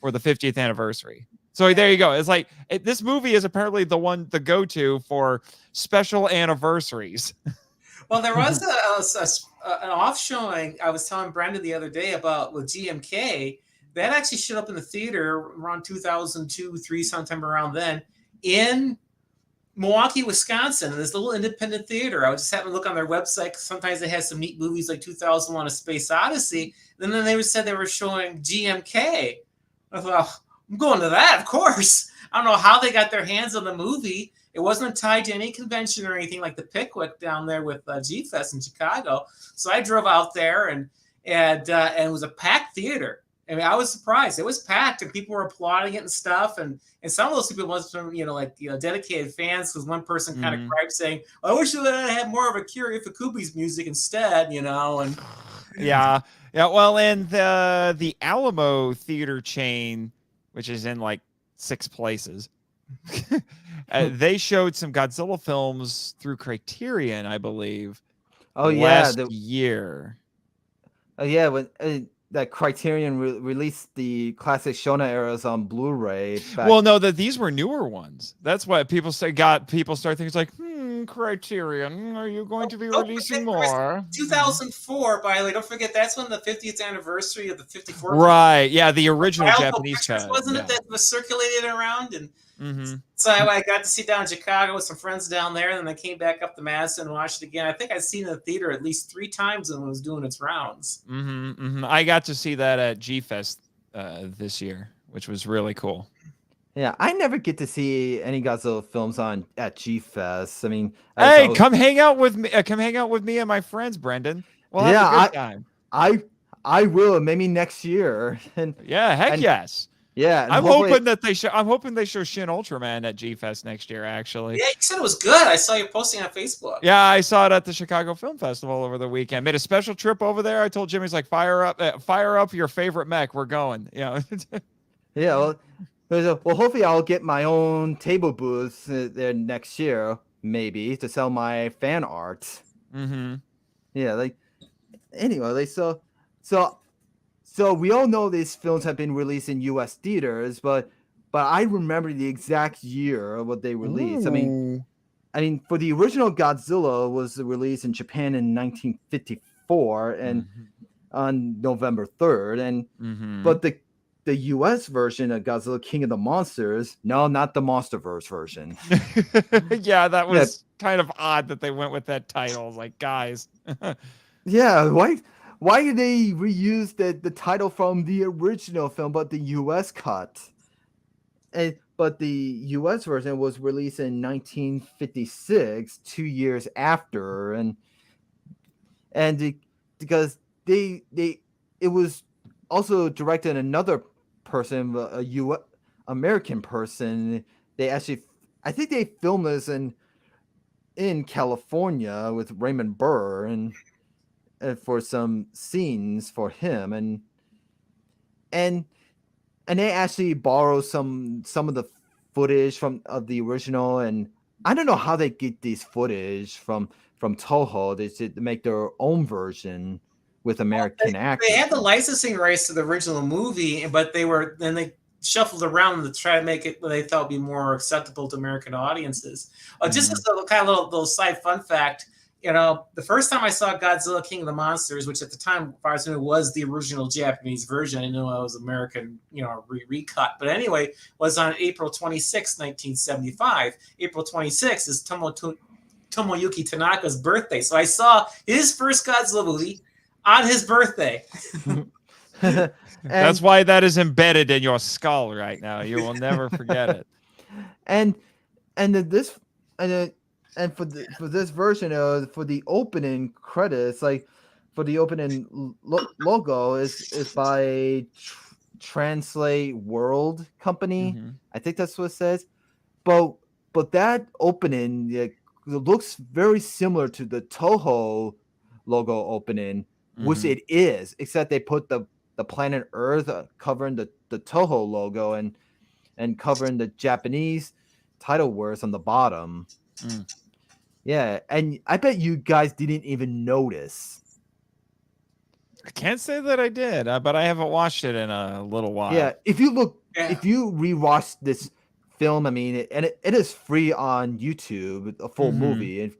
for the 50th anniversary. So there you go. It's like this movie is apparently the go-to for special anniversaries. Well, there was an off showing I was telling Brandon the other day about with GMK that actually showed up in the theater around 2002, 3, sometime around then in Milwaukee, Wisconsin, in this little independent theater. I was just having a look on their website. Sometimes they had some neat movies like 2001: A Space Odyssey. And then they said they were showing GMK. I thought, I'm going to that, of course. I don't know how they got their hands on the movie. It wasn't tied to any convention or anything like the Pickwick down there with G-Fest in Chicago. So I drove out there and it was a packed theater. I mean, I was surprised. It was packed and people were applauding it and stuff. And some of those people must have been, dedicated fans, because one person kind of cried saying, I wish I had more of a Kiri Fukubi's music instead, and yeah. Well, and the Alamo theater chain, which is in like 6 places, They showed some Godzilla films through Criterion, I believe, Oh yeah, last year. oh yeah, when that Criterion released the classic Shona eras on Blu-ray back. Well, no, that these were newer ones. That's what people say. Got people start thinking it's like, Criterion, are you going to be Don't releasing forget, there more? was 2004, by the way. Don't forget, that's when the 50th anniversary of the 54. Right? Yeah, the original Alpha Japanese Pictures, cut. wasn't Yeah. it, that was circulated around? And Mm-hmm. so I got to see down in Chicago with some friends down there, and then I came back up to Madison and watched it again. I think I'd seen it in the theater at least 3 times when it was doing its rounds. Mm-hmm, mm-hmm. I got to see that at G-Fest this year, which was really cool. Yeah, I never get to see any Godzilla films at G-Fest. I mean, hey, come hang out with me. Come hang out with me and my friends, Brendan. We'll have a good time. I will, maybe next year. And yeah, heck yes. Yeah, I'm hoping that they show. I'm hoping they show Shin Ultraman at G-Fest next year. Actually, yeah, you said it was good. I saw you posting on Facebook. Yeah, I saw it at the Chicago Film Festival over the weekend. Made a special trip over there. I told Jimmy's like, fire up your favorite mech. We're going. Yeah. Yeah. Well, hopefully I'll get my own table booth there next year, maybe, to sell my fan art. Mm-hmm. Yeah. Anyway, so we all know these films have been released in U.S. theaters, but I remember the exact year of what they released. Ooh. I mean, for the original Godzilla was released in Japan in 1954 and on November 3rd, but the U.S. version of Godzilla King of the Monsters, no, not the MonsterVerse version. Yeah, that was kind of odd that they went with that title. Like, guys. Yeah, why did they reuse the title from the original film, but the U.S. cut? But the U.S. version was released in 1956, 2 years after, because it was also directed another person, a American person. They actually, I think they filmed this in California with Raymond Burr and for some scenes for him, and they actually borrow some of the footage of the original, and I don't know how they get these footage from Toho. They should make their own version with American actors. They had the licensing rights to the original movie, but they shuffled around to try to make it what they thought would be more acceptable to American audiences. Just as a kind of little side fun fact, the first time I saw Godzilla King of the Monsters, which at the time, as far as I knew, was the original Japanese version. I know it was American, recut. But anyway, was on April 26, 1975. April 26 is Tomoyuki Tanaka's birthday. So I saw his first Godzilla movie on his birthday. That's why that is embedded in your skull right now. You will never forget it. And for this version, for the opening credits, like for the opening logo is by Translate World Company. I think that's what it says. But that opening looks very similar to the Toho logo opening, which it is, except they put the planet Earth covering the Toho logo and covering the Japanese title words on the bottom. Yeah, and I bet you guys didn't even notice. I can't say that I did, but I haven't watched it in a little while. Yeah, if you rewatch this film, I mean, it is free on YouTube, a full movie. And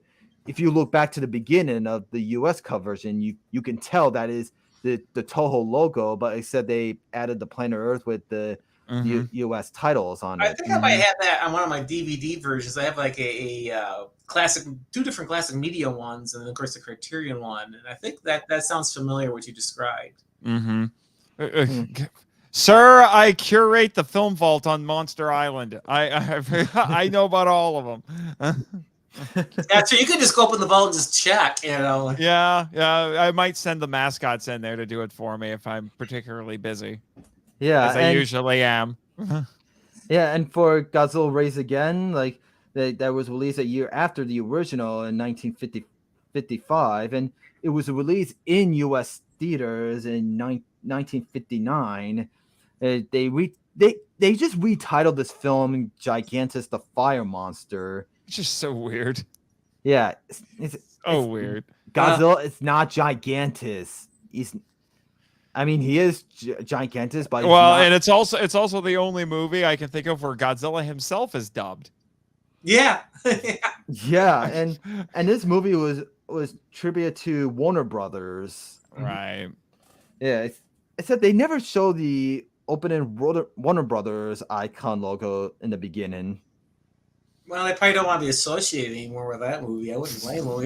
if you look back to the beginning of the U.S. version, you can tell that is the Toho logo, but except they added the planet Earth with the U.S. titles on it. I think I might have that on one of my DVD versions. I have like a classic, 2 different classic media ones, and then of course the Criterion one. And I think that sounds familiar what you described. Sir, I curate the film vault on Monster Island. I know about all of them. Yeah, so you could just go up in the vault and just check, Yeah, I might send the mascots in there to do it for me if I'm particularly busy. Yeah, as I usually am. Yeah, and for Godzilla Rise Again, like that was released a year after the original in 1955, and it was released in U.S. theaters in 1959. They they just retitled this film Gigantus the Fire Monster. It's just so weird. Yeah, It's weird. Godzilla. It's not Gigantus. He is Gigantus, but and it's also the only movie I can think of where Godzilla himself is dubbed. Yeah. Yeah, and this movie was tribute to Warner Brothers. Right. Yeah, except they never show the opening Warner Brothers icon logo in the beginning. Well, they probably don't want to be associated anymore with that movie. I wouldn't blame them.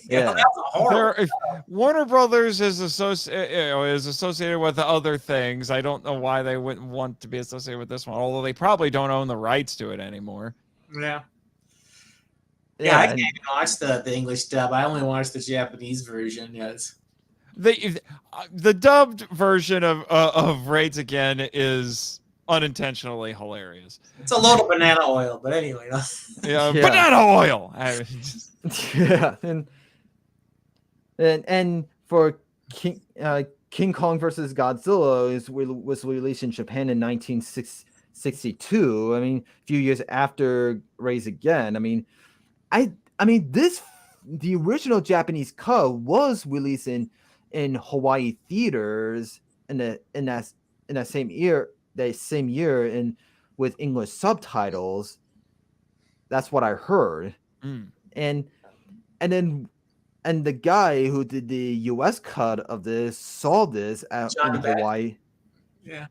Yeah, that's a horror. Warner Brothers is associated with other things. I don't know why they wouldn't want to be associated with this one, although they probably don't own the rights to it anymore. Yeah. Yeah, I can't even watch the English dub. I only watched the Japanese version. Yes. The dubbed version of Raids Again is unintentionally hilarious. It's a load of banana oil, but anyway. Yeah, banana oil. Yeah, and for King Kong versus Godzilla was released in Japan in 1962. A few years after Raids Again. The original Japanese cut was released in Hawaii theaters in that same year, and with English subtitles. That's what I heard. And the guy who did the U.S. cut of this saw this in Hawaii.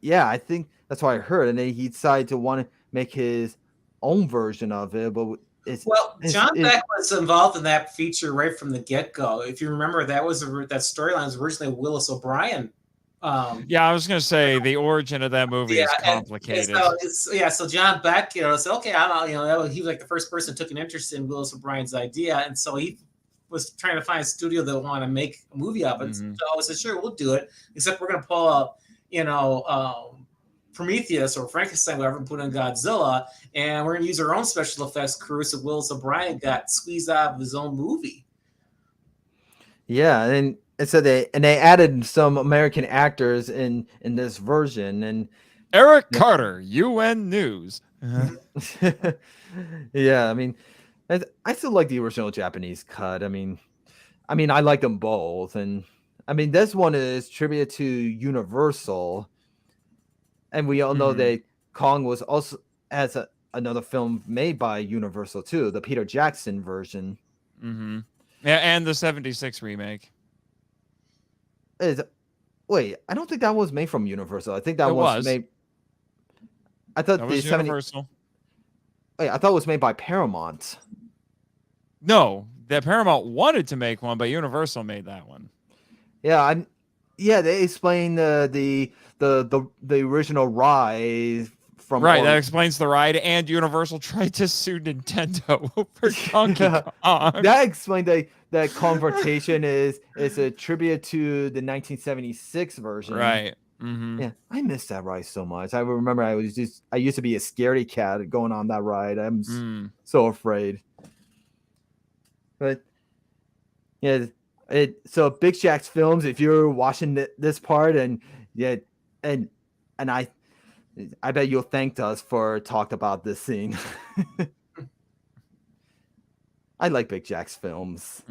Yeah, I think that's what I heard, and then he decided to want to make his own version of it, but. John Beck was involved in that feature right from the get-go. If you remember, that storyline was originally Willis O'Brien. Yeah, I was going to say the origin of that movie is complicated. So John Beck, said, okay, he was like the first person who took an interest in Willis O'Brien's idea, and so he was trying to find a studio that wanted to make a movie of it. Mm-hmm. So I said, sure, we'll do it. Except we're going to pull out, Prometheus or Frankenstein, whatever, and put in Godzilla, and we're going to use our own special effects crew. So Willis O'Brien got squeezed out of his own movie. Yeah, and so they added some American actors in this version, and Eric Carter, UN News. Yeah, I still like the original Japanese cut. I like them both, and this one is tribute to Universal. And we all know that Kong was also another film made by Universal too, the Peter Jackson version. Mm-hmm. Yeah, and the '76 remake. Wait, I don't think that was made from Universal. I think that was made. I thought that was Universal. Wait, I thought it was made by Paramount. No, that Paramount wanted to make one, but Universal made that one. Yeah, they explained the original ride from that explains the ride, and Universal tried to sue Nintendo for Donkey Kong. That explained that Confrontation is a tribute to the 1976 version. Right. Mm-hmm. Yeah, I miss that ride so much. I remember I used to be a scaredy cat going on that ride. I'm so afraid. But yeah. So Big Jack's Films, if you're watching this part, and I bet you'll thank us for talking about this scene. I like Big Jack's Films.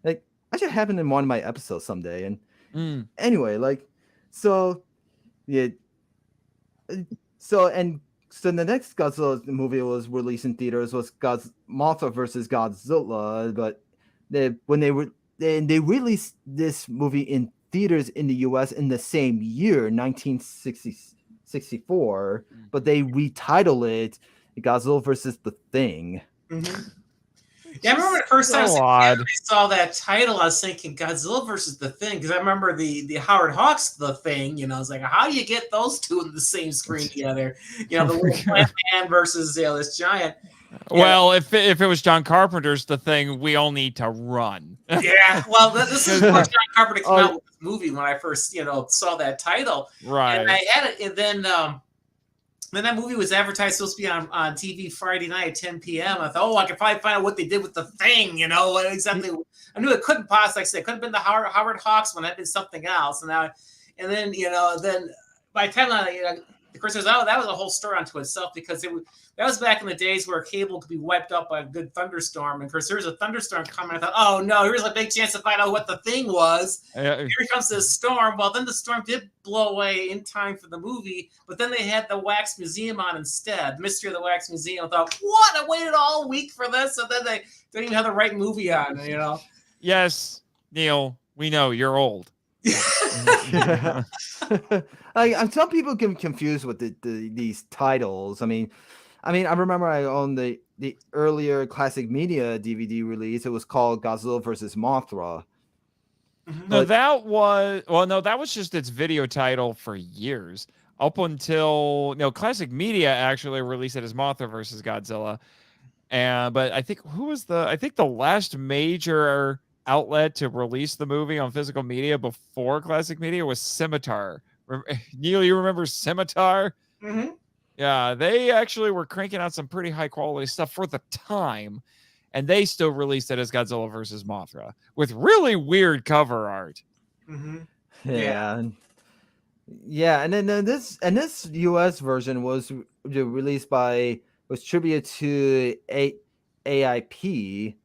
Like, I should have it in one of my episodes someday. And anyway, so the next Godzilla movie was released in theaters was Mothra versus Godzilla, but they released this movie in theaters in the U.S. in the same year, 1964, but they retitled it Godzilla versus the Thing. Mm-hmm. Yeah, I remember the first time I saw that title, I was thinking Godzilla versus the Thing, because I remember the Howard Hawks The Thing. I was like, how do you get those two in the same screen together? The little plant man versus this giant. Well, if it was John Carpenter's The Thing, we all need to run. Yeah, well, this is where John Carpenter came out with this movie when I first, saw that title. Right. And I had it, and then that movie was advertised supposed to be on TV Friday night at 10 p.m. I thought, I could probably find out what they did with The Thing, what exactly. I knew it couldn't possibly, like I said, it couldn't have been the Howard Hawks one. That been something else. And then by the time Of course, that was a whole story unto itself because that was back in the days where cable could be wiped out by a good thunderstorm. And of course, there was a thunderstorm coming. I thought, oh no, here's a big chance to find out what the thing was. Here comes this storm. Well, then the storm did blow away in time for the movie, but then they had the Wax Museum on instead. Mystery of the Wax Museum. I thought, what? I waited all week for this, and then they don't even have the right movie on. Yes, Neil, we know you're old. Some people get confused with these titles. I mean, I remember I owned the earlier Classic Media DVD release. It was called Godzilla versus Mothra. No, that was just its video title for years. Up until Classic Media actually released it as Mothra versus Godzilla. But I think the last major outlet to release the movie on physical media before Classic Media was Scimitar. Neil, you remember Scimitar? Mm-hmm. Yeah, they actually were cranking out some pretty high quality stuff for the time, and they still released it as Godzilla versus Mothra with really weird cover art. Mm-hmm. Yeah, and then this U.S. version was released was tribute to AIP,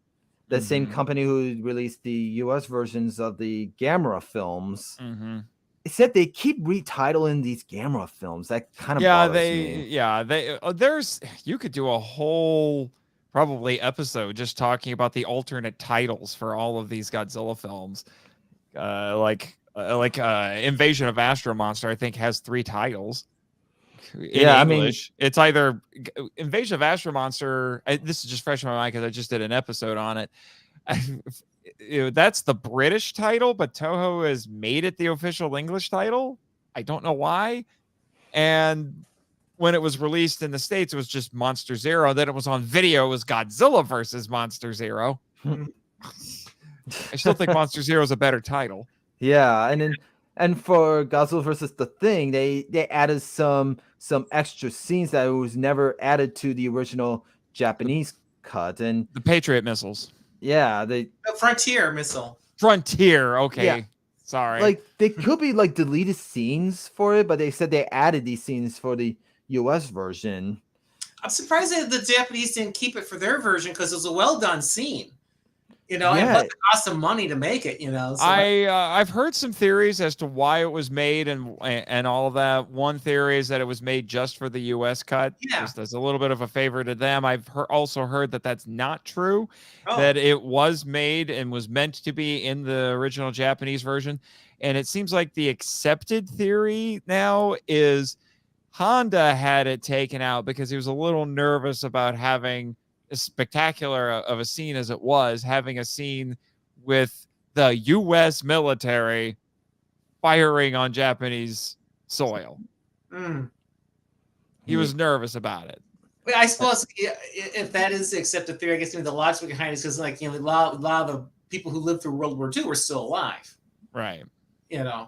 the same company who released the U.S. versions of the Gamera films. Mm-hmm. Except they keep retitling these Gamera films. That kind of bothers me. You could do a whole probably episode just talking about the alternate titles for all of these Godzilla films. Invasion of Astro Monster, I think, has 3 titles. In English, it's either Invasion of Astro Monster. This is just fresh in my mind because I just did an episode on it. That's the British title, but Toho has made it the official English title. I don't know why. And when it was released in the States, it was just Monster Zero. Then it was on video. It was Godzilla versus Monster Zero. I still think Monster Zero is a better title. Yeah, and for Godzilla versus the Thing, they added some extra scenes that was never added to the original Japanese cut, and the Patriot missiles. Yeah, the Frontier missile. Frontier, okay. Yeah. Sorry. Like they could be like deleted scenes for it, but they said they added these scenes for the US version. I'm surprised that the Japanese didn't keep it for their version because it was a well done scene. And plus it cost some money to make it, So I've heard some theories as to why it was made and all of that. One theory is that it was made just for the U.S. cut. Yeah. Just as a little bit of a favor to them. I've also heard that that's not true, that it was made and was meant to be in the original Japanese version. And it seems like the accepted theory now is Honda had it taken out because he was a little nervous about having as spectacular of a scene as it was, having a scene with the U.S. military firing on Japanese soil. He was nervous about it. I suppose if that is the accepted theory, I guess the logic behind it is because a lot of the people who lived through World War II were still alive. Right. Right.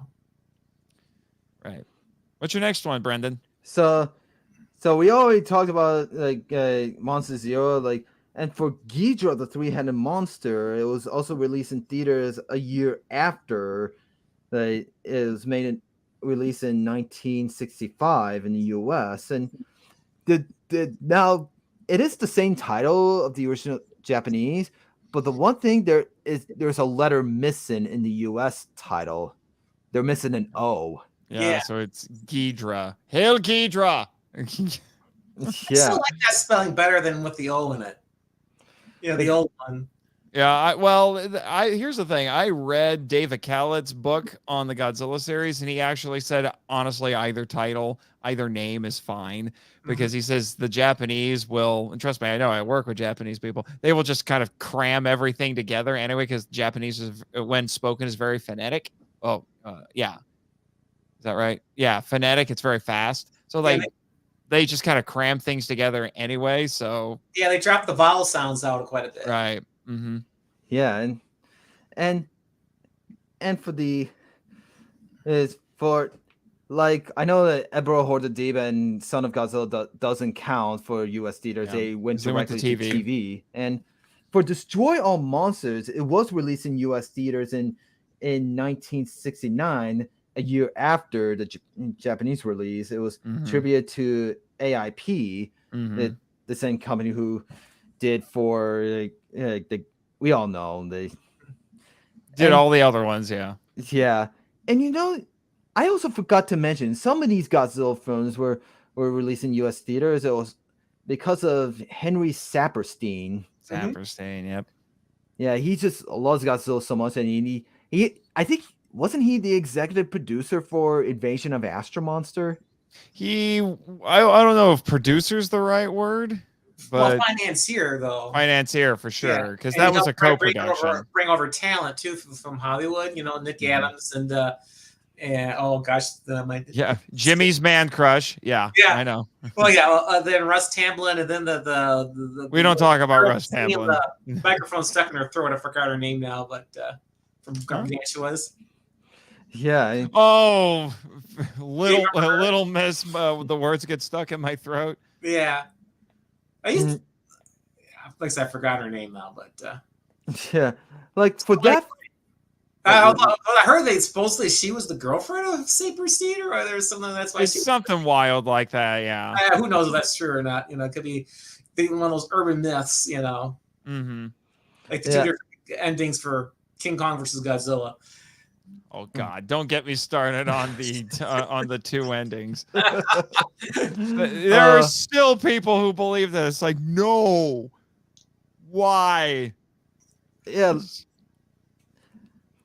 What's your next one, Brendan? So we already talked about Monster Zero, and for Ghidorah, the three-headed monster, it was also released in theaters a year after. It was released in 1965 in the U.S. And now it is the same title of the original Japanese, but the one thing there's a letter missing in the U.S. title. They're missing an O. Yeah. So it's Ghidorah. Hail Ghidorah! I still like that spelling better than with the O in it. The old one. Yeah, here's the thing. I read Dave Acallett's book on the Godzilla series, and he actually said, honestly, either title, either name is fine, because he says the Japanese will, and trust me, I know I work with Japanese people, they will just kind of cram everything together anyway, because Japanese, when spoken, is very phonetic. Yeah. Is that right? Yeah, phonetic, it's very fast. So they just kind of cram things together anyway. So they drop the vowel sounds out quite a bit. Right. Mm-hmm. Yeah, and for I know that Ebro Hordadiba and Son of Godzilla doesn't count for U.S. theaters. Yeah. They went directly to TV. And for Destroy All Monsters, it was released in U.S. theaters in 1969. a year after the Japanese release. It was tribute to AIP, the same company who did for we all know they did all the other ones, yeah. Yeah, and I also forgot to mention some of these Godzilla films were released in U.S. theaters. It was because of Henry Saperstein. Saperstein, yep. Yeah, he just loves Godzilla so much, and he I think wasn't he the executive producer for Invasion of Astro Monster? I don't know if producer's the right word, but financier though. Financier for sure, because that was a co-production. Bring over talent too from Hollywood. Nick Adams and Jimmy's man crush. Yeah, I know. Well, yeah. Then Russ Tamblyn, and then the we don't talk about Russ Tamblyn. The microphone stuck in her throat. I forgot her name now, but from Gargantua she was. Yeah. Oh, little miss. The words get stuck in my throat. Yeah. I forgot her name now, but yeah, like for that. I heard supposedly she was the girlfriend of Saperstein, or there's something that's why it's something wild like that. Yeah. Who knows if that's true or not? It could be one of those urban myths. Mm-hmm. Like the two different endings for King Kong versus Godzilla. Oh God! Don't get me started on the two endings. There are still people who believe that. It's like, no, why? Yeah.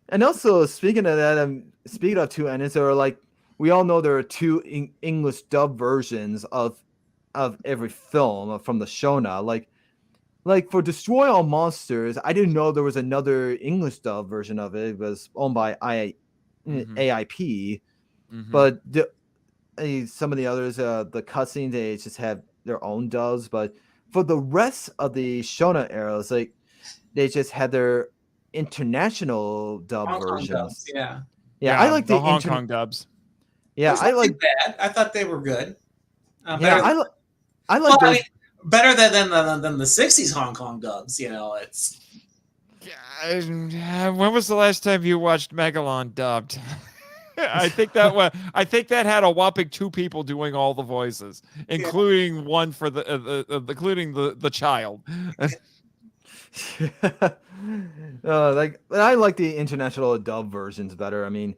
And also, speaking of that, speaking of two endings, there are we all know there are two English dub versions of every film from the Shona. Like for Destroy All Monsters, I didn't know there was another English dub version of it. It was owned by AIP, but some of the others, the cutscenes, they just have their own dubs. But for the rest of the Shona eras, they just had their international dub versions. Dubs, yeah. I like the Hong Kong dubs. Yeah, I like. Bad. I thought they were good. I like those. Better than the '60s Hong Kong dubs. It's. When was the last time you watched Megalon dubbed? I think that had a whopping 2 people doing all the voices, including one for including the child. I like the international dub versions better. I mean,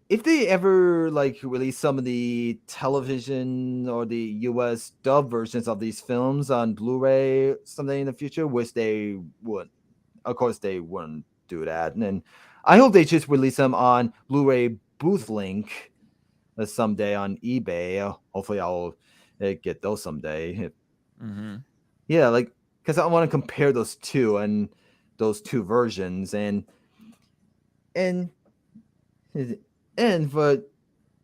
if they ever release some of the television or the U.S. dub versions of these films on Blu-ray someday in the future, which they would, of course, they wouldn't do that. And I hope they just release them on Blu-ray Booth Link someday on eBay. Hopefully, I'll get those someday. Mm-hmm. Yeah, because I want to compare those two versions and for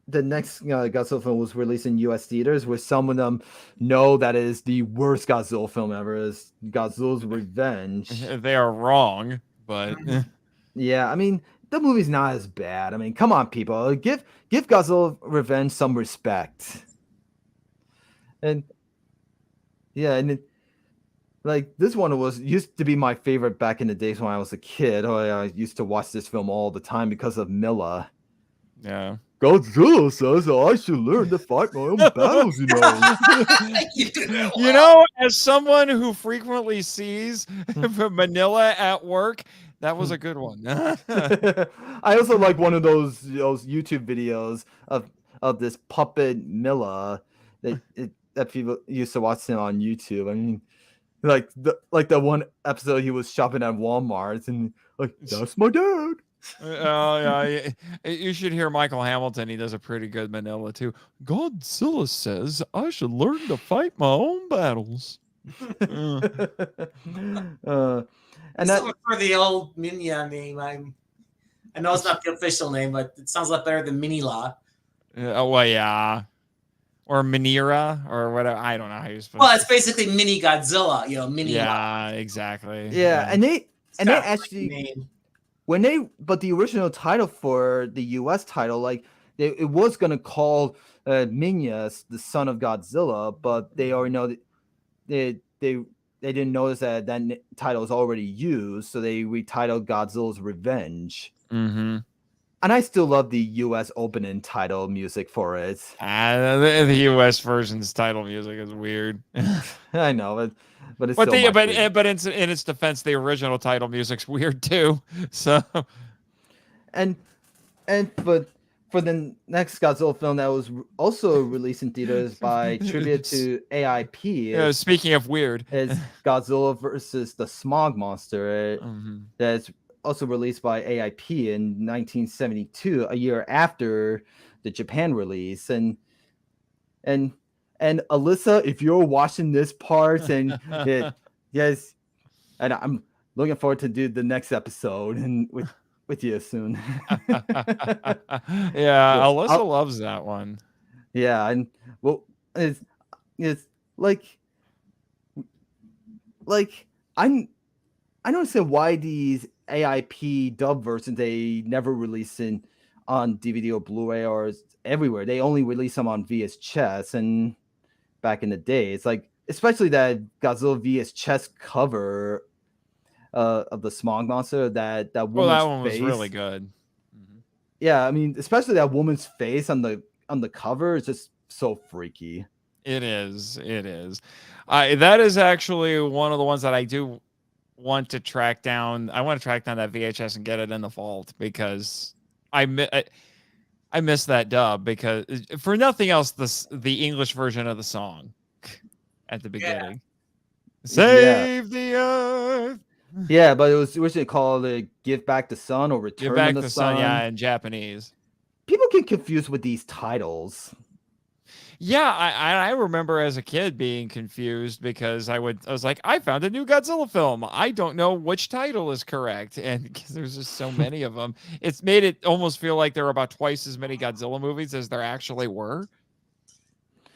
the next Godzilla film was released in U.S. theaters, where some of them know that it is the worst Godzilla film ever, is Godzilla's Revenge. They are wrong, but yeah, I mean the movie's not as bad. I mean, come on, people, give Godzilla Revenge some respect. And yeah, and this one used to be my favorite back in the days when I was a kid. I used to watch this film all the time because of Milla. Yeah. Godzilla says I should learn to fight my own battles, As someone who frequently sees Manila at work, that was a good one. I also like one of those YouTube videos of this puppet Milla that people used to watch him on YouTube. I mean, the one episode he was shopping at Walmart and that's my dad. Yeah, you should hear Michael Hamilton. He does a pretty good Manila too. Godzilla says I should learn to fight my own battles. And that for the old Minya name, I know it's not the official name, but it sounds a lot better than Minila. Well, yeah. Or Minira, or whatever. I don't know how you're supposed. Well, it's basically Mini Godzilla, Mini. Yeah, exactly. Yeah, and they actually but the original title for the U.S. title, it was gonna call Minya the son of Godzilla, but they already know that they didn't notice that title was already used, so they retitled Godzilla's Revenge. Mm-hmm. And I still love the U.S. opening title music for it. The U.S. version's title music is weird. I know, but it's But still my favorite. but in its defense, the original title music's weird too. So And for the next Godzilla film that was also released in theaters by tribute to AIP speaking of weird, is Godzilla versus the Smog Monster. That's also released by AIP in 1972, a year after the Japan release. And Alyssa, if you're watching this part, and yes, and I'm looking forward to do the next episode and with you soon. Yeah, Alyssa loves that one. Yeah, and well, it's like I don't understand why these AIP dub versions they never release on DVD or Blu-ray or everywhere. They only release them on VHS, and back in the day, it's like especially that Godzilla VHS cover of the Smog Monster, that woman's that one was face. really good. Yeah, I mean, especially that woman's face on the cover is just so freaky. It is. It is. That is actually one of the ones that I do want to track down. I want to track down that VHS and get it in the vault because I miss that dub because for nothing else, the English version of the song at the beginning. Save the Earth. Yeah, but it was originally called "Give Back the Sun" or "Return Give Back the the Sun." Yeah, in Japanese. People get confused with these titles. Yeah, I remember as a kid being confused because I was like, I found a new Godzilla film. I don't know which title is correct, and because there's just so many of them, it's made it almost feel like there are about twice as many Godzilla movies as there actually were.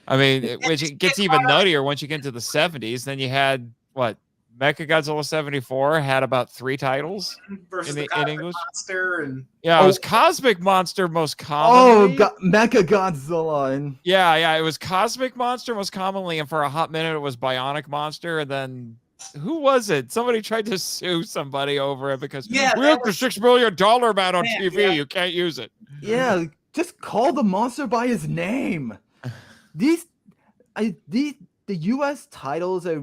I mean, which it gets even nuttier once you get into the 70s. Then you had what? Mechagodzilla 74 had about 3 titles versus in English. Monster and it was Cosmic Monster most commonly. Mechagodzilla. And yeah, it was Cosmic Monster most commonly, and for a hot minute it was Bionic Monster, and then who was it? Somebody tried to sue somebody over it because we have the $6 million amount on TV. Yeah. You can't use it. Yeah, just call the monster by his name. The U.S. titles are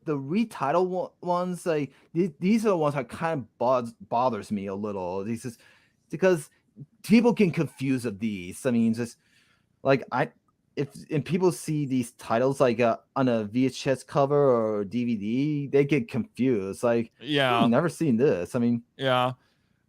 the retitle ones, like these are the ones that kind of bothers me a little. These is because people get confused of these. I mean, just like if people see these titles like on a VHS cover or DVD, they get confused. Like, I've never seen this. I mean, yeah.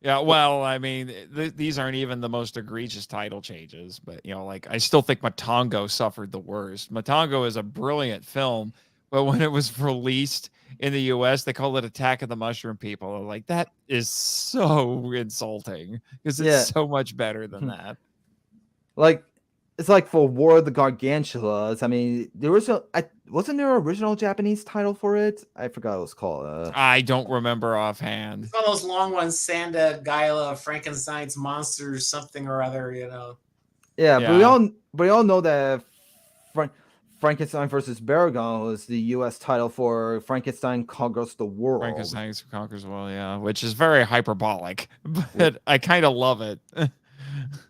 Well, I mean, these aren't even the most egregious title changes, but like I still think Matango suffered the worst. Matango is a brilliant film. But when it was released in the U.S., they called it Attack of the Mushroom People. I'm like, that is so insulting because it's so much better than that. Like, it's like for War of the Gargantulas. I mean, wasn't there an original Japanese title for it? I forgot what it was called. I don't remember offhand. It's one of those long ones, Sanda, Gyla, Frankenstein's Monsters, something or other, Yeah, but we all know that Frankenstein versus Baragon was the U.S. title for Frankenstein Conquers the World. Frankenstein Conquers the World, yeah, which is very hyperbolic, but I kind of love it.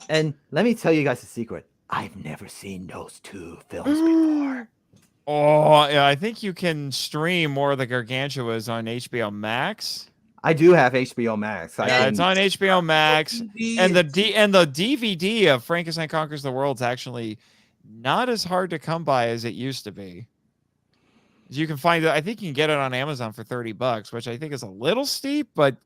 And let me tell you guys a secret. I've never seen those 2 films before. Oh, yeah, I think you can stream more of the Gargantuas on HBO Max. I do have HBO Max. It's on HBO Max, and the DVD of Frankenstein Conquers the World is actually not as hard to come by as it used to be. You can find it. I think you can get it on Amazon for $30, which I think is a little steep, but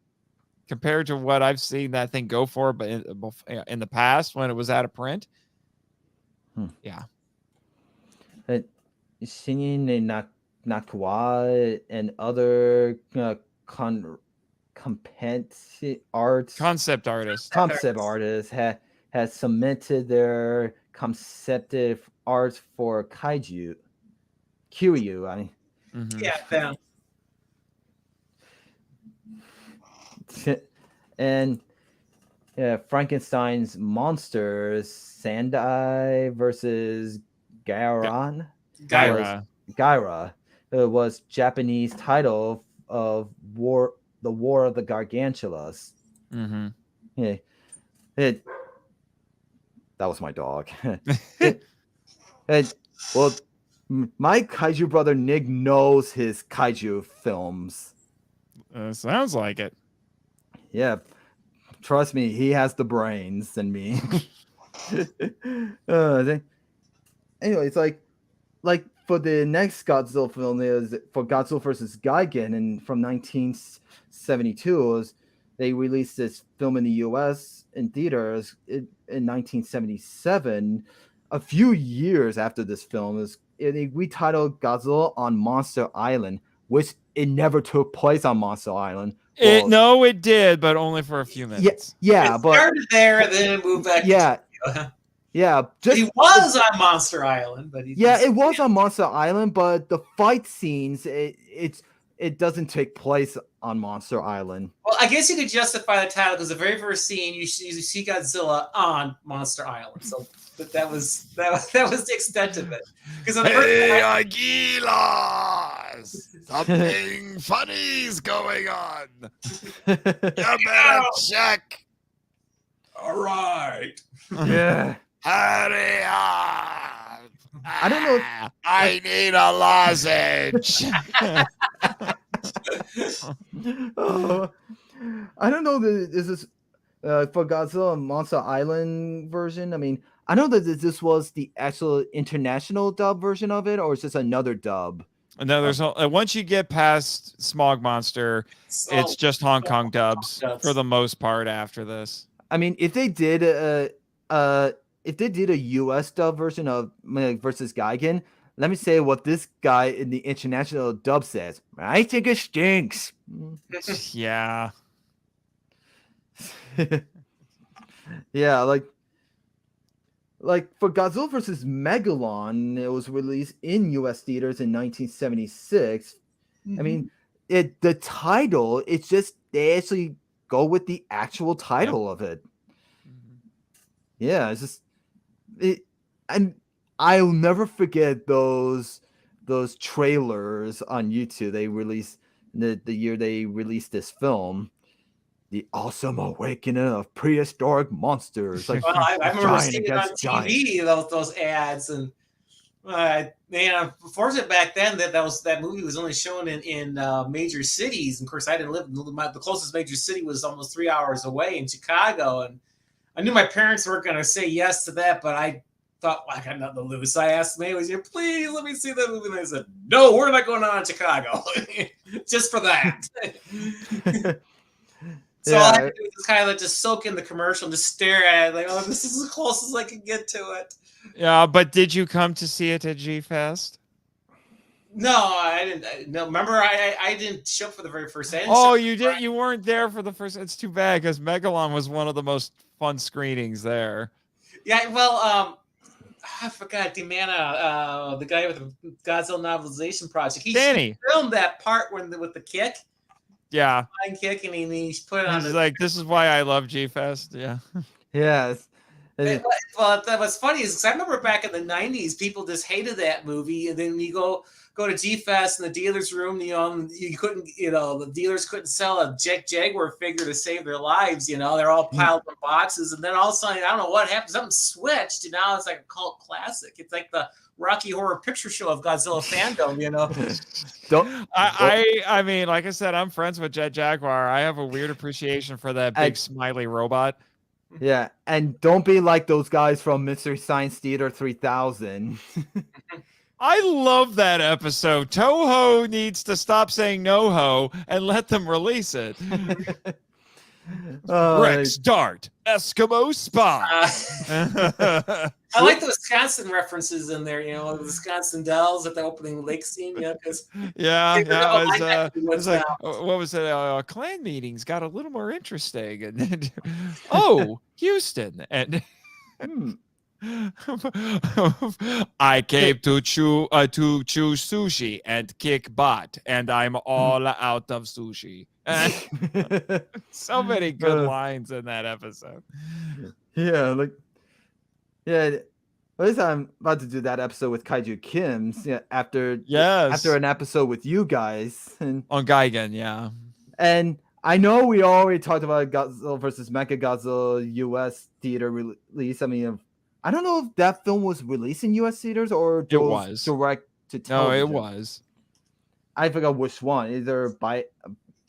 compared to what I've seen that thing go for, but in the past when it was out of print, yeah. Singing in Nakwa and other concept artists has cemented their conceptive art for Kiryu. I mean, and Frankenstein's monsters, Sandai versus Gyra. It was Japanese title of the War of the Gargantulas. Mm-hmm. Yeah. It, that was my dog. It, well, my kaiju brother Nick knows his kaiju films. Sounds like it. Yeah, trust me, he has the brains than me. uh, anyway, it's like for the next Godzilla film is for Godzilla versus Gigan, and from 1972, they released this film in the U.S. in theaters in 1977. A few years after this film is retitled Godzilla on Monster Island, which it never took place on Monster Island. Well, No, it did, but only for a few minutes. Yeah, it but started there and then it moved back. Yeah, to yeah. he was on Monster Island, but it was on Monster Island, but the fight scenes it doesn't take place on Monster Island. Well, I guess you could justify the title because the very first scene you see Godzilla on Monster Island, so that was the extent of it. Because hey, Aguilas! Something funny's going on. You better check. All right. Yeah. Hurry up! I don't know. I need a lozenge. I don't know that this is for Godzilla Monster Island version. I mean, I know that this was the actual international dub version of it, or is this another dub? No, there's once you get past Smog Monster, it's just Hong Kong dubs for the most part after this. I mean, if they did a U.S. dub version of versus Gigan, let me say what this guy in the international dub says. I think it stinks. Yeah. Yeah, like for Godzilla vs. Megalon, it was released in U.S. theaters in 1976. I mean, the title, it's just they actually go with the actual title of it. Yeah, it's just and I'll never forget those trailers on YouTube. They released the year they released this film. The awesome awakening of prehistoric monsters. Like, well, I remember seeing it on TV. Those ads, and man, unfortunately back then that movie was only shown in major cities. And of course, I didn't live. The closest major city was almost 3 hours away in Chicago, and I knew my parents weren't going to say yes to that, but I thought, well, I got nothing to lose. So I asked them, please let me see that movie. And they said, no, we're not going on to Chicago just for that. So all I had to do was kind of just soak in the commercial and just stare at it, like, oh, this is as close as I can get to it. Yeah, but did you come to see it at G-Fest? No, I didn't. No, remember, I didn't show up for the very first. You did. You weren't there for the first. It's too bad because Megalon was one of the most fun screenings there. Yeah, well, I forgot Dimana, the guy with the Godzilla novelization project. He filmed that part with the kick. Yeah, kick, and he put it on. He's like, this is why I love G-Fest. Yeah. Yes. Well, that was funny is because I remember back in the 90s, people just hated that movie, and then you go to G-Fest in the dealer's room, you couldn't, the dealers couldn't sell a Jaguar figure to save their lives, they're all piled in boxes, and then all of a sudden, I don't know what happened, something switched, and now it's like a cult classic. It's like the Rocky Horror Picture Show of Godzilla fandom, I mean, like I said, I'm friends with Jet Jaguar. I have a weird appreciation for that big smiley robot. Yeah, and don't be like those guys from Mystery Science Theater 3000. I love that episode. Toho needs to stop saying no-ho and let them release it. Rex Dart, Eskimo Spot. I like the Wisconsin references in there, the Wisconsin Dells at the opening lake scene, because it was like, what was it? Clan meetings got a little more interesting, and Houston, and I came to chew sushi and kick butt, and I'm all out of sushi. So many good lines in that episode. Yeah, at least I'm about to do that episode with Kaiju Kim's after an episode with you guys on Gigan, yeah. And I know we already talked about Godzilla versus Mechagodzilla U.S. theater release. I mean, I don't know if that film was released in U.S. theaters or It goes was. direct to No, television. it was. I forgot which one. Either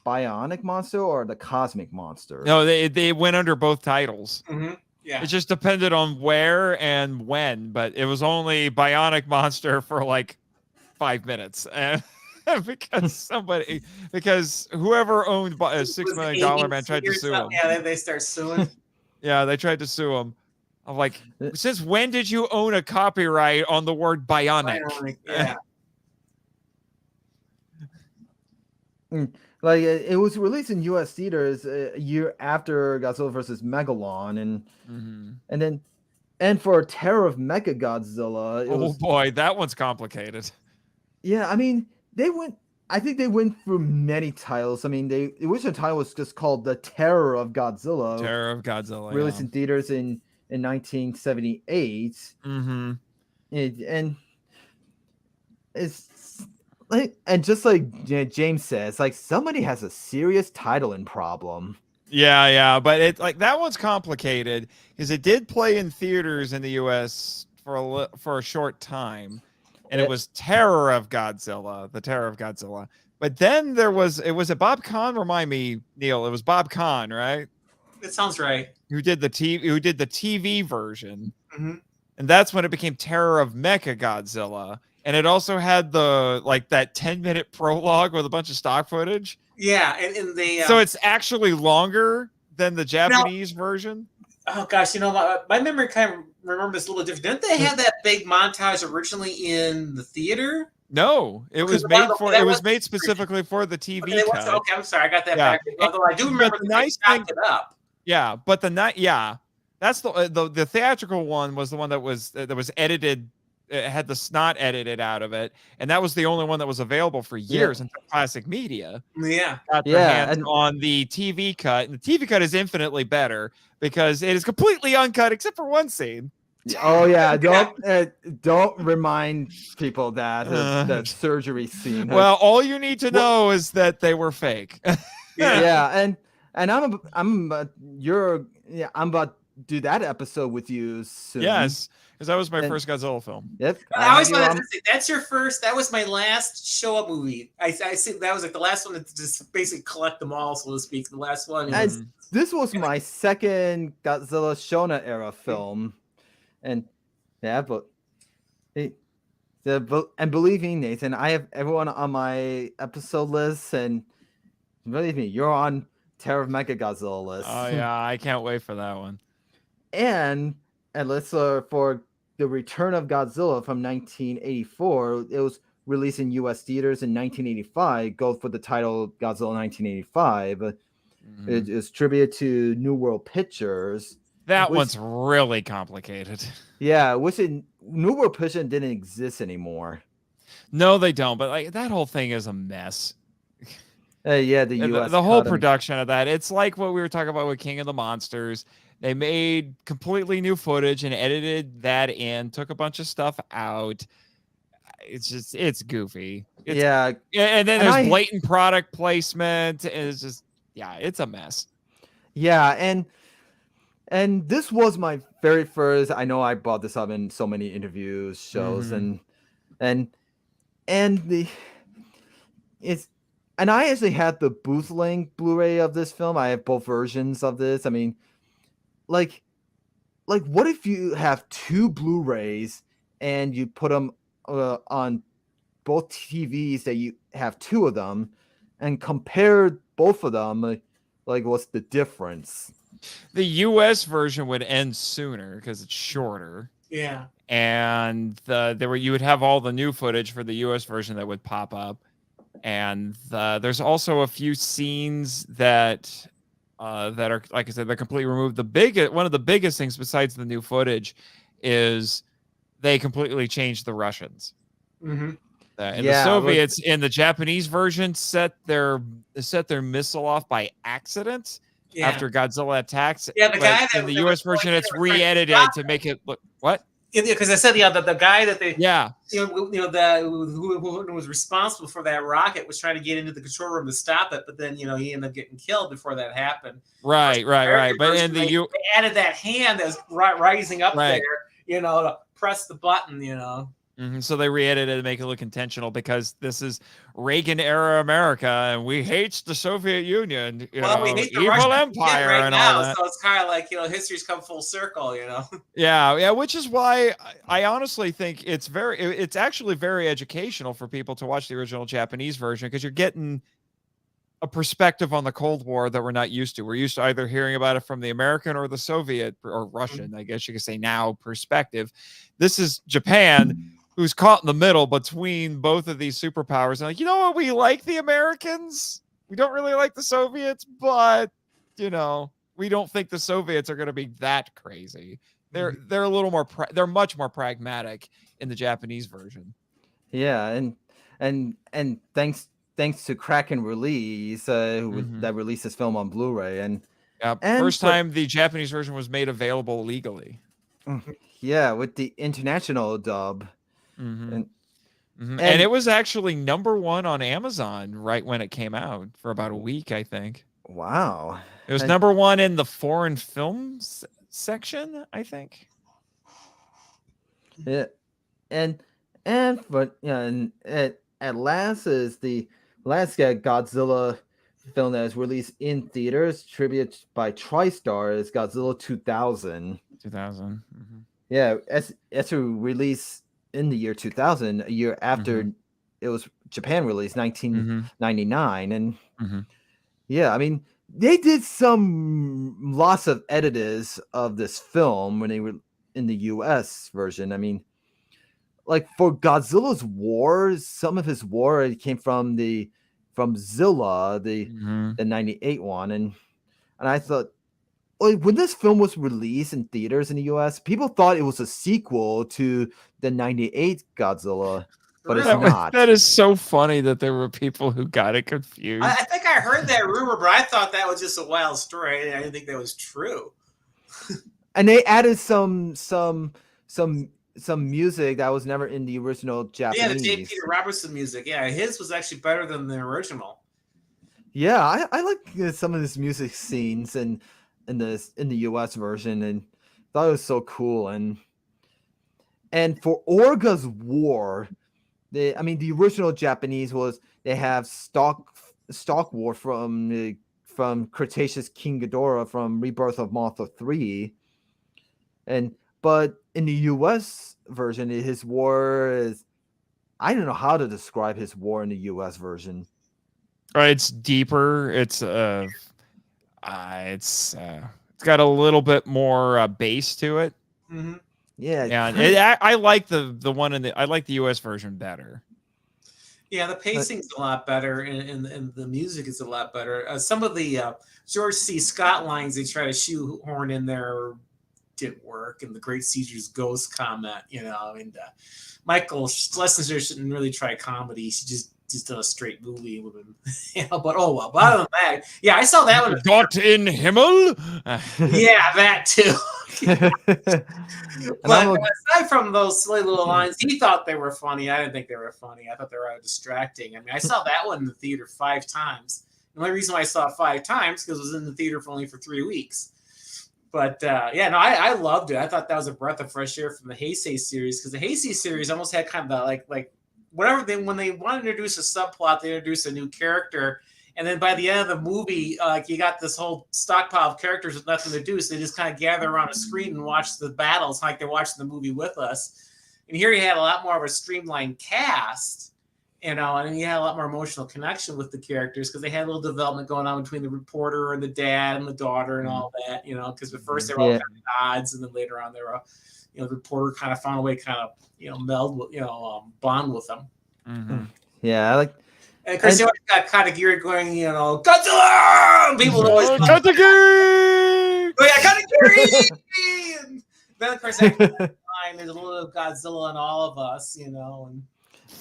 Bionic Monster or the Cosmic Monster. No, they went under both titles. Mm-hmm. Yeah. It just depended on where and when, but it was only Bionic Monster for like 5 minutes. Because whoever owned a $6 million man tried to sue him. Yeah, they start suing. Yeah, they tried to sue him. I'm like, since when did you own a copyright on the word bionic? Yeah. Like it was released in U.S. theaters a year after Godzilla vs. Megalon, and for Terror of Mechagodzilla. Boy, that one's complicated. Yeah, I mean I think they went through many titles. I mean, the original title was just called The Terror of Godzilla. Terror of Godzilla. Released in theaters in 1978. Mm-hmm. And it's like, and just like James says, like somebody has a serious titling problem. Yeah, but it like that one's complicated because it did play in theaters in the U.S. for a short time, and it was Terror of Godzilla, the Terror of Godzilla. But then it was Bob Kahn. Remind me, Neil. It was Bob Kahn, right? That sounds right. Who did the TV version, mm-hmm. And that's when it became Terror of Mechagodzilla. And it also had that 10-minute prologue with a bunch of stock footage. Yeah, and they so it's actually longer than the Japanese version. Oh gosh, my memory kind of remembers this a little different. Didn't they have that big montage originally in the theater? No, it was made specifically for the TV cut. Okay, I'm sorry, I got that back. Although I do remember the nice thing it up. Yeah, but that's the theatrical one was the one that was edited. It had the snot edited out of it, and that was the only one that was available for years until Classic Media got their hands on the TV cut. And the TV cut is infinitely better because it is completely uncut except for one scene. Oh yeah, don't remind people that surgery scene. Well, all you need to know is that they were fake. and I'm about to do that episode with you soon. Yes. Because that was my first Godzilla film. Yep. I always wanted to say that's your first. That was my last show up movie. I see that was like the last one to just basically collect them all, so to speak. The last one. This was my second Godzilla Shona era film, and believe me, Nathan, I have everyone on my episode list, and believe me, you're on Terror of Mechagodzilla list. Oh yeah, I can't wait for that one. And let's for the Return of Godzilla from 1984, it was released in U.S. theaters in 1985. Go for the title Godzilla 1985. It is tribute to New World Pictures. That one's really complicated. Yeah, New World Pictures didn't exist anymore. No, they don't. But that whole thing is a mess. The U.S. The whole production of that. It's like what we were talking about with King of the Monsters. They made completely new footage and edited that in, took a bunch of stuff out. It's goofy. And then there's blatant product placement. It's just, it's a mess. Yeah, and this was my very first. I know I brought this up in so many interviews, shows, and I actually had the Booth Link Blu-ray of this film. I have both versions of this. I mean, like what if you have two Blu-rays and you put them on both TVs that you have two of them and compare both of them? Like what's the difference? The U.S. version would end sooner because it's shorter. Yeah. And you would have all the new footage for the U.S. version that would pop up. And there's also a few scenes that are, like I said, they're completely removed. One of the biggest things besides the new footage is they completely changed the Russians. Mm-hmm. The Soviets in the Japanese version set their missile off by accident after Godzilla attacks. Yeah, the guy in the U.S. version, it's re-edited to make it look what? because I said the guy that they Yeah. who was responsible for that rocket was trying to get into the control room to stop it, but then he ended up getting killed before that happened. Right. But in the they added that hand that was rising up Right. there, to press the button, So they re-edited it to make it look intentional because this is Reagan era America and we hate the Soviet Union, we hate the evil Russian empire right and now, all that. so it's kind of like history's come full circle, Yeah, which is why I honestly think it's actually very educational for people to watch the original Japanese version because you're getting a perspective on the Cold War that we're not used to. We're used to either hearing about it from the American or the Soviet or Russian, I guess you could say now, perspective. This is Japan, who's caught in the middle between both of these superpowers. And you know what? We like the Americans. We don't really like the Soviets, but we don't think the Soviets are going to be that crazy. They're a little more they're much more pragmatic in the Japanese version. Yeah, and thanks to Kraken Release, that released this film on Blu-ray, and first time the Japanese version was made available legally. Yeah, with the international dub. And it was actually #1 on Amazon right when it came out for about a week, I think. Wow. It was #1 in the foreign films section, I think. Yeah. And at last is the last Godzilla film that is released in theaters, tribute by TriStar, is Godzilla 2000. Yeah, it's a release in the year 2000, a year after it was Japan released, 1999. And yeah, I mean, they did some lots of editors of this film when they were in the U.S. version. I mean, like for Godzilla's war, some of his war came from Zilla, the 98 one, and I thought, like, when this film was released in theaters in the U.S., people thought it was a sequel to the 98 Godzilla, but it's not. That is so funny that there were people who got it confused. I think I heard that rumor, but I thought that was just a wild story. I didn't think that was true. And they added some music that was never in the original Japanese. Yeah, the J. Peter Robertson music. Yeah, his was actually better than the original. Yeah, I like some of this music scenes in the U.S. version, and thought it was so cool. And for Orga's War, the original Japanese was they have stock war from Cretaceous King Ghidorah from Rebirth of Mothra 3, but in the U.S. version, his war is, I don't know how to describe his war in the U.S. version. It's deeper. It's got a little bit more bass to it. Yeah. I like the one I like the U.S. version better. Yeah, the pacing's a lot better, and the music is a lot better. Some of the George C. Scott lines they try to shoehorn in there didn't work, and the Great Caesar's ghost comment, and Michael Schlesinger shouldn't really try comedy. He should just done a straight movie with him. But oh well. But other than that, yeah, I saw that one. Gott in Himmel. Yeah, that too. But aside from those silly little lines, he thought they were funny. I didn't think they were funny. I thought they were distracting. I mean, I saw that one in the theater 5 times. The only reason why I saw it 5 times because it was in the theater for only 3 weeks. But I loved it. I thought that was a breath of fresh air from the Heisei series, because the Heisei series almost had kind of the like whatever when they want to introduce a subplot, they introduce a new character, and then by the end of the movie, you got this whole stockpile of characters with nothing to do, so they just kind of gather around a screen and watch the battles like they're watching the movie with us. And here you had a lot more of a streamlined cast, and you had a lot more emotional connection with the characters because they had a little development going on between the reporter and the dad and the daughter and all that, because at first they were all kind of odds, and then later on they were, the reporter kind of found a way kind of, meld with, bond with them. Yeah, I like. And of course, you always got Katagiri going, Godzilla! And people always Katagiri! Oh yeah, Katagiri! And then of course, there's a little Godzilla in all of us, And...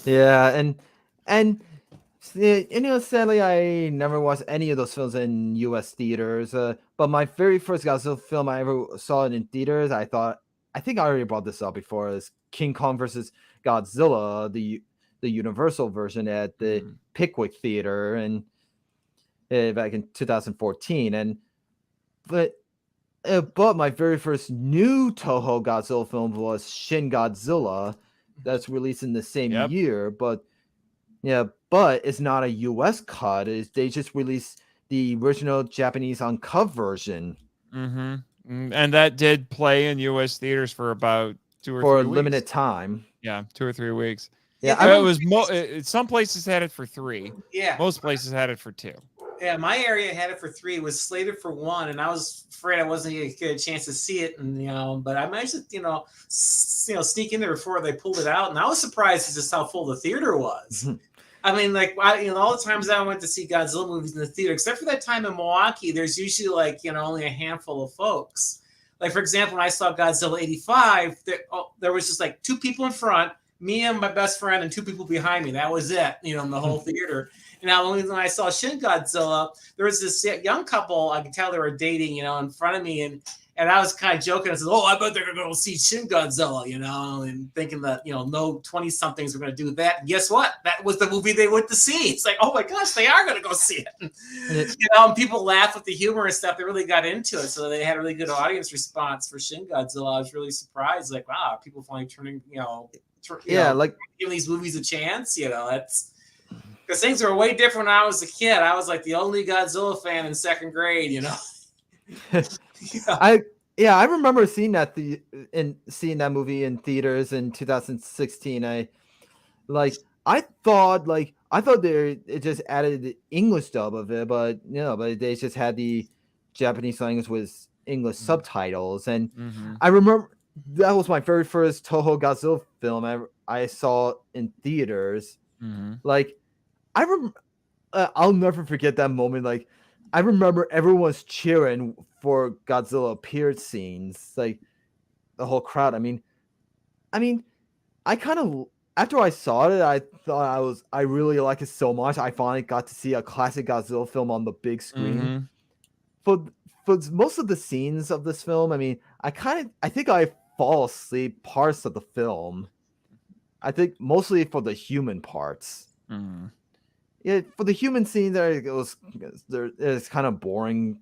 Yeah, and sadly, I never watched any of those films in U.S. theaters. But my very first Godzilla film I ever saw it in theaters, I thought I think I already brought this up before, is King Kong versus Godzilla, the Universal version at the Pickwick Theater and back in 2014. And but my very first new Toho Godzilla film was Shin Godzilla, that's released in the same year. But it's not a U.S. cut. They just released the original Japanese uncut version. And that did play in U.S. theaters for about 2 or 3 weeks. For a limited time. Yeah, 2 or 3 weeks. Yeah, it was some places had it for 3. Yeah, most places had it for 2. Yeah, my area had it for 3. It was slated for 1, and I was afraid I wasn't going to get a chance to see it. And but I managed to sneak in there before they pulled it out, and I was surprised at just how full the theater was. I mean, like, all the times I went to see Godzilla movies in the theater, except for that time in Milwaukee, there's usually like only a handful of folks. Like, for example, when I saw Godzilla 85, there was just like 2 people in front, me and my best friend, and 2 people behind me. That was it, in the whole theater. And now, when I saw Shin Godzilla, there was this young couple. I could tell they were dating, in front of me, and I was kind of joking. I said, "Oh, I bet they're going to go see Shin Godzilla," and thinking that no 20-somethings were going to do that. And guess what? That was the movie they went to see. It's like, oh my gosh, they are going to go see it. And people laugh with the humor and stuff. They really got into it, so they had a really good audience response for Shin Godzilla. I was really surprised. Like, wow, people finally turning, like giving these movies a chance. That's. Because things were way different when I was a kid. I was like the only Godzilla fan in 2nd grade, I remember seeing that movie in theaters in 2016. I thought it just added the English dub of it, but but they just had the Japanese language with English subtitles. And I remember that was my very first Toho Godzilla film I saw in theaters. Like, I'll never forget that moment. Like, I remember everyone's cheering for Godzilla appeared scenes. Like, the whole crowd. I mean, I kind of, after I saw it, I thought I really liked it so much. I finally got to see a classic Godzilla film on the big screen. For most of the scenes of this film, I mean, I think I fall asleep parts of the film. I think mostly for the human parts. Yeah, for the human scene it's kind of boring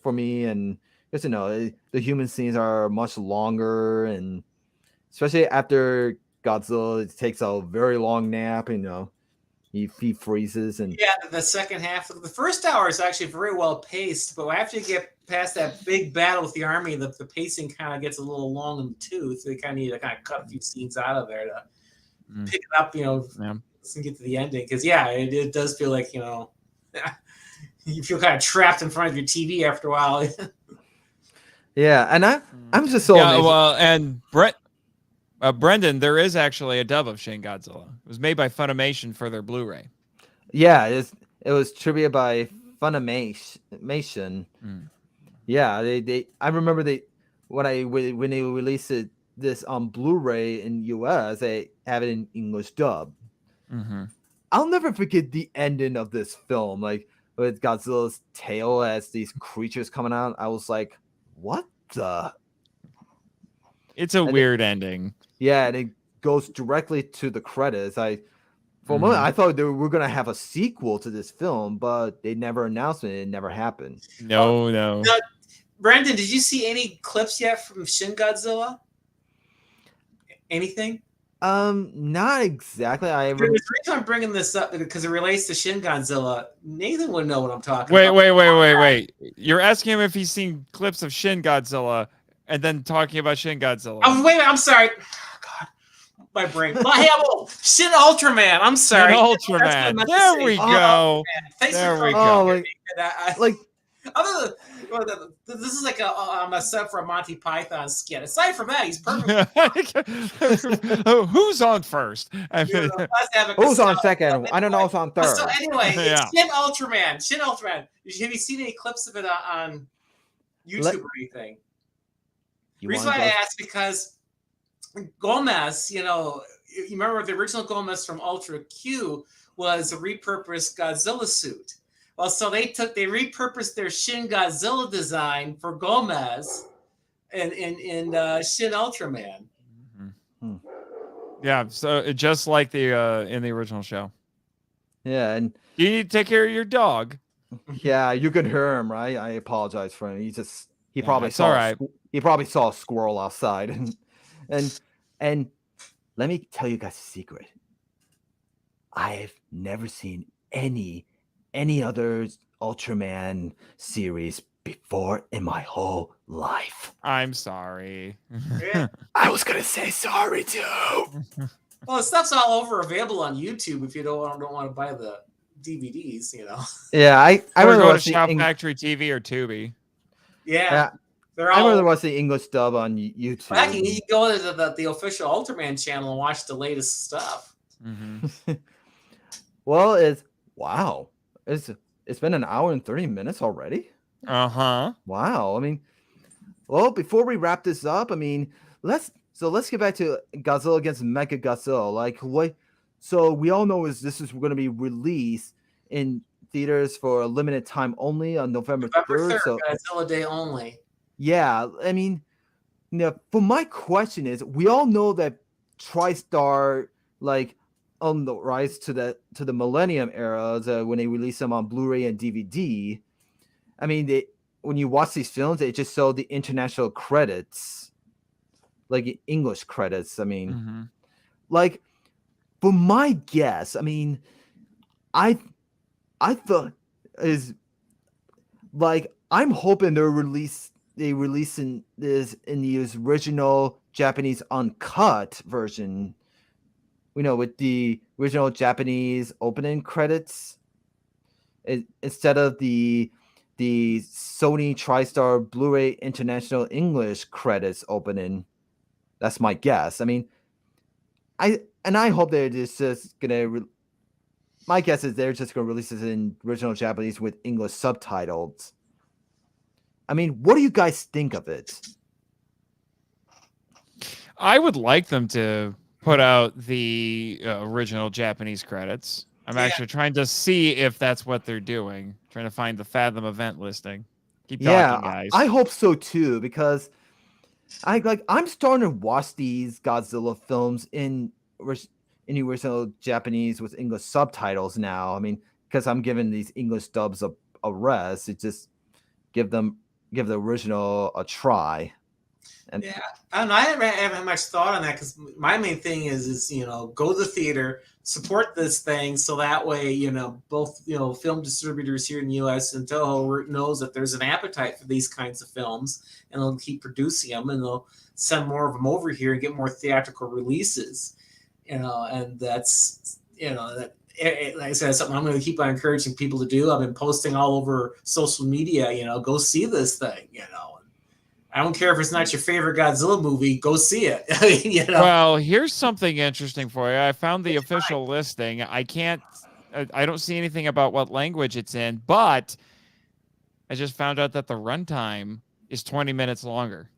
for me, and just the human scenes are much longer, and especially after Godzilla takes a very long nap, he freezes. And the second half of the first hour is actually very well paced, but after you get past that big battle with the army, the pacing kind of gets a little long in the tooth. So they kind of need to cut a few scenes out of there to pick it up, and get to the ending, because it does feel like you feel kind of trapped in front of your TV after a while. And I'm just so amazed. Well, and Brendan, there is actually a dub of Shin Godzilla. It was made by Funimation for their Blu-ray. Yeah, it was trivia by Funimation. Yeah, I remember when they released this on Blu-ray in U.S., they have it in English dub. I'll never forget the ending of this film, like with Godzilla's tail as these creatures coming out. I was like, what the? It's a weird ending. Yeah, and it goes directly to the credits. For a moment, I thought they were going to have a sequel to this film, but they never announced it. It never happened. No. Now, Brandon, did you see any clips yet from Shin Godzilla? Anything? Not exactly. The reason I'm bringing this up because it relates to Shin Godzilla. Nathan would know what I'm talking about. Wait. You're asking him if he's seen clips of Shin Godzilla and then talking about Shin Godzilla. Oh, wait, I'm sorry. Oh, God, my brain. Shin Ultraman. I'm sorry. Shin Ultraman. There we go. Thanks there for we go. This is like a set for a Monty Python skit. Aside from that, he's perfect. Who's on first? Who's on second? I don't know who's on third. So anyway, Shin Ultraman. Have you seen any clips of it on YouTube or anything? The reason why I asked, because Gomez, you remember the original Gomez from Ultra Q was a repurposed Godzilla suit. Well, so they repurposed their Shin Godzilla design for Gomez, in Shin Ultraman. Mhm. Yeah, so just like the in the original show. Yeah, and You need to take care of your dog. yeah, you can hear him, right? I apologize for him. He Yeah, probably it's all right. he probably saw a squirrel outside, and and let me tell you guys a secret. I've never seen any other Ultraman series before in my whole life. I'm sorry. Yeah. I was gonna say sorry too. Well, the stuff's all over available on YouTube if you don't want to buy the DVDs, Yeah, I Or rather go to watch the Shout Factory TV or Tubi. Yeah, they're I all. rather watch the English dub on Heck, YouTube. you can go to the official Ultraman channel and watch the latest stuff. Mm-hmm. Well, wow. It's been an hour and 30 minutes already. Uh-huh. Wow. I mean, well, before we wrap this up, I mean, let's get back to Godzilla against Mechagodzilla. Like what? So we all know this is going to be released in theaters for a limited time only on November 3rd. So Godzilla Day only. yeah, I mean, for my question is, we all know that TriStar like on the rise to the Millennium era when they release them on Blu-ray and DVD. I mean, when you watch these films, they just show the international credits, like English credits. I mean, like for my guess, I mean, I thought is like I'm hoping they releasing this in the original Japanese uncut version. With the original Japanese opening credits, instead of the Sony TriStar Blu-ray International English credits opening. That's my guess. I mean, I hope they're just gonna. My guess is they're just gonna release this in original Japanese with English subtitles. I mean, what do you guys think of it? I would like them to put out the original Japanese credits. I'm actually trying to see if that's what they're doing. Trying to find the Fathom event listing. Keep talking, guys. I hope so too, because I'm starting to watch these Godzilla films in original Japanese with English subtitles now. I mean, because I'm giving these English dubs a rest. It just give the original a try. And yeah, I don't know. I haven't had much thought on that because my main thing is go to the theater, support this thing, so that way both film distributors here in the U.S. and Toho knows that there's an appetite for these kinds of films, and they'll keep producing them, and they'll send more of them over here and get more theatrical releases, and that's that. Like I said, something I'm going to keep on encouraging people to do. I've been posting all over social media. Go see this thing. I don't care if it's not your favorite Godzilla movie. Go see it. Well, here's something interesting for you. I found the official listing. I don't see anything about what language it's in, but I just found out that the runtime is 20 minutes longer.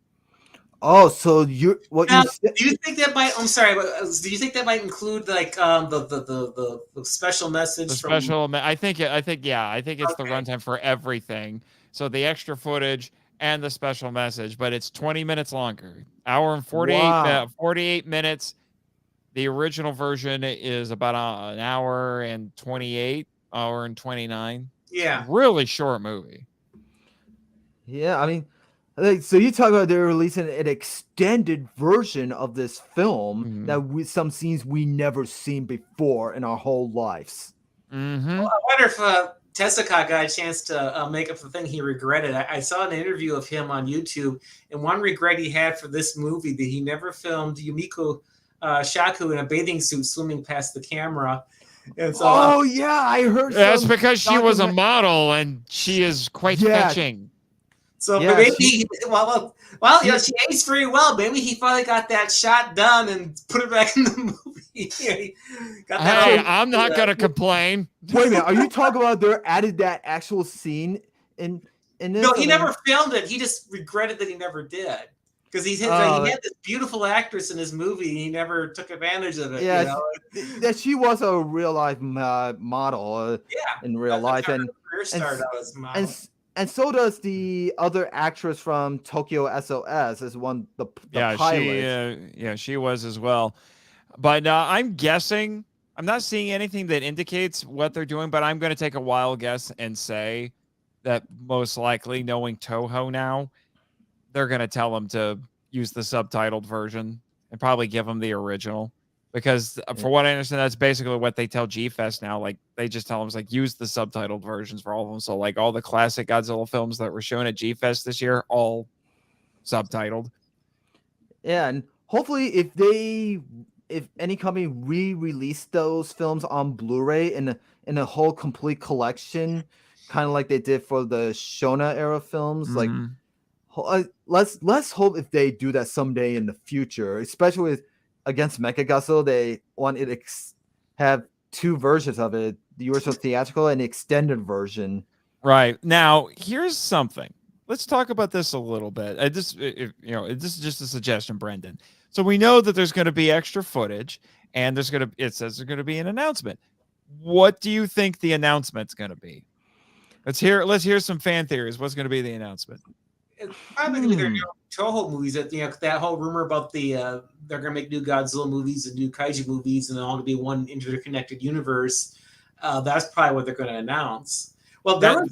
Oh, so do you think that might? I'm sorry, but do you think that might include like the special message? I think it's the runtime for everything. So the extra footage and the special message, but it's 20 minutes longer. Hour and 48 minutes. The original version is about an hour and 28, hour and 29. Yeah. Really short movie. Yeah, I mean, so you talk about they're releasing an extended version of this film that some scenes we never seen before in our whole lives. Mm-hmm. Well, I wonder if Tezuka got a chance to make up the thing he regretted. I saw an interview of him on YouTube, and one regret he had for this movie that he never filmed Yumiko Shaku in a bathing suit swimming past the camera. And so, I heard. That's because she was a model and she is quite fetching. So maybe she aged very well. Maybe he finally got that shot done and put it back in the movie. I'm not gonna complain. Wait a minute, are you talking about they added that actual scene in this? No, he never filmed it. He just regretted that he never did. Because he had this beautiful actress in his movie, and he never took advantage of it. Yeah, that she was a real life model. In real life, and so does the other actress from Tokyo SOS as the pilot. She was as well. But I'm guessing. I'm not seeing anything that indicates what they're doing, but I'm going to take a wild guess and say that most likely, knowing Toho now, they're going to tell them to use the subtitled version and probably give them the original. Because for what I understand, that's basically what they tell G-Fest now. Like, they just tell them, it's like, use the subtitled versions for all of them. So, like, all the classic Godzilla films that were shown at G-Fest this year, all subtitled. Yeah, and hopefully if any company re-release those films on Blu-ray in a whole complete collection, kind of like they did for the Shona era films, like let's hope if they do that someday in the future, especially with against Mechagodzilla, they want it have two versions of it, the original theatrical and the extended version. Right. Now, here's something. Let's talk about this a little bit. This is just a suggestion, Brendan. So we know that there's going to be extra footage, and it says there's going to be an announcement. What do you think the announcement's going to be? Let's hear some fan theories. What's going to be the announcement? It's probably going to be their new Toho movies. That whole rumor about they're going to make new Godzilla movies and new Kaiju movies, and they're all going to be one interconnected universe. That's probably what they're going to announce. Well, there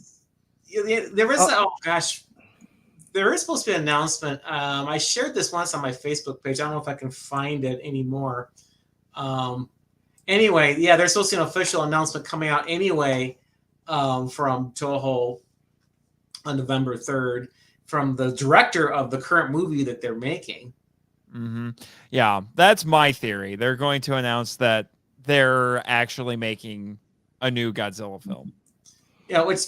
is supposed to be an announcement. I shared this once on my Facebook page. I don't know if I can find it anymore. Anyway, there's supposed to be an official announcement coming out anyway from Toho on November 3rd from the director of the current movie that they're making. Mm-hmm. Yeah, that's my theory. They're going to announce that they're actually making a new Godzilla film. Yeah, which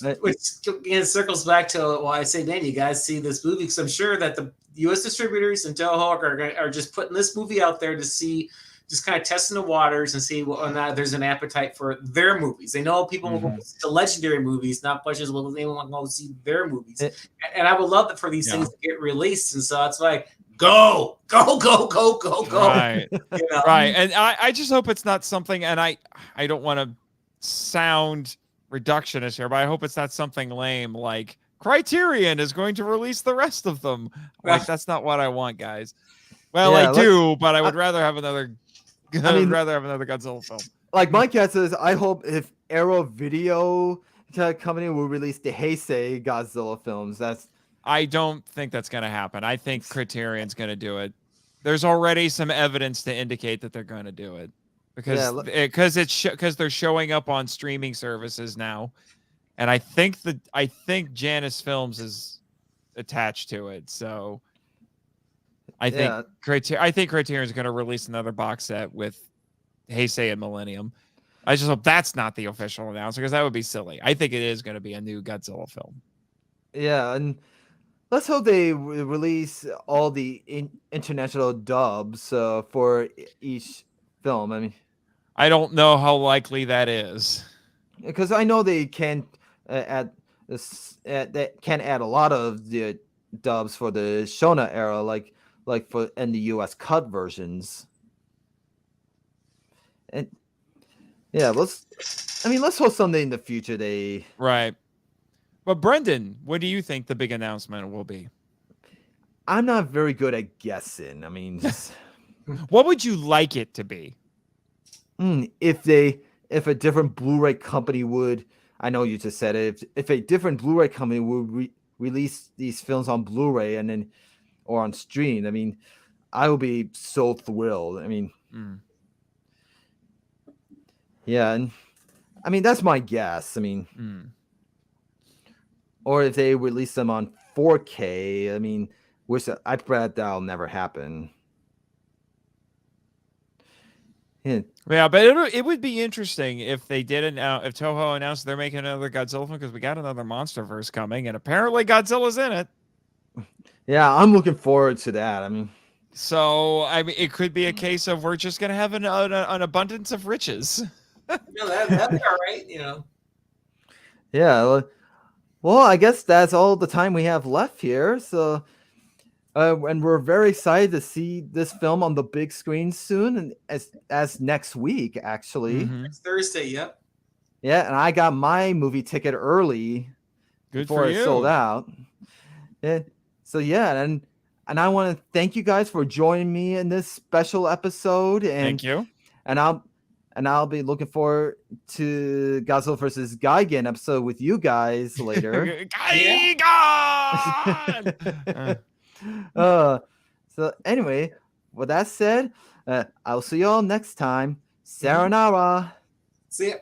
circles back to why I say, man, you guys see this movie, because I'm sure that the U.S. distributors and Toho are just putting this movie out there to see, just kind of testing the waters and see whether or not there's an appetite for their movies. They know people will go see the legendary movies, not much as well as they want to go see their movies. And I would love for these things to get released, and so that's why go. Right, right. And I just hope it's not something, and I don't want to sound reductionist here, but I hope it's not something lame like Criterion is going to release the rest of them. Like, that's not what I want, guys. Well, I do, but I would rather have another. I'd rather have another Godzilla film. Like my guess is, I hope if Arrow Video Company will release the Heisei Godzilla films. I don't think that's going to happen. I think Criterion's going to do it. There's already some evidence to indicate that they're going to do it. Because they're showing up on streaming services now, and I think Janus Films is attached to it. So I think Criterion is going to release another box set with Heisei and Millennium. I just hope that's not the official announcement, because that would be silly. I think it is going to be a new Godzilla film. Yeah, and let's hope they release all the international dubs for each film. I mean, I don't know how likely that is, because I know they can add a lot of the dubs for the Shona era, like for in the U.S. cut versions. And let's hope someday in the future they right. But Brendan, what do you think the big announcement will be? I'm not very good at guessing. I mean, what would you like it to be? If a different Blu-ray company would, I know you just said it, if a different Blu-ray company would release these films on Blu-ray or on stream, I mean, I would be so thrilled. I mean, yeah, and I mean, that's my guess. I mean, or if they release them on 4K, I mean, I bet that'll never happen. Yeah, but it would be interesting if they did if Toho announced they're making another Godzilla film, because we got another MonsterVerse coming, and apparently Godzilla's in it. Yeah, I'm looking forward to that. I mean, it could be a case of we're just gonna have an abundance of riches. That'd be all right, Yeah, well, I guess that's all the time we have left here. So. And we're very excited to see this film on the big screen soon, and as next week, actually. Next Thursday, yep. Yeah, and I got my movie ticket early, Good before for it sold you. out. And so yeah, and I want to thank you guys for joining me in this special episode. Thank you. And I'll be looking forward to Godzilla versus Gigan episode with you guys later. Gigan! So anyway, with that said, I'll see y'all next time. Sayonara. See ya.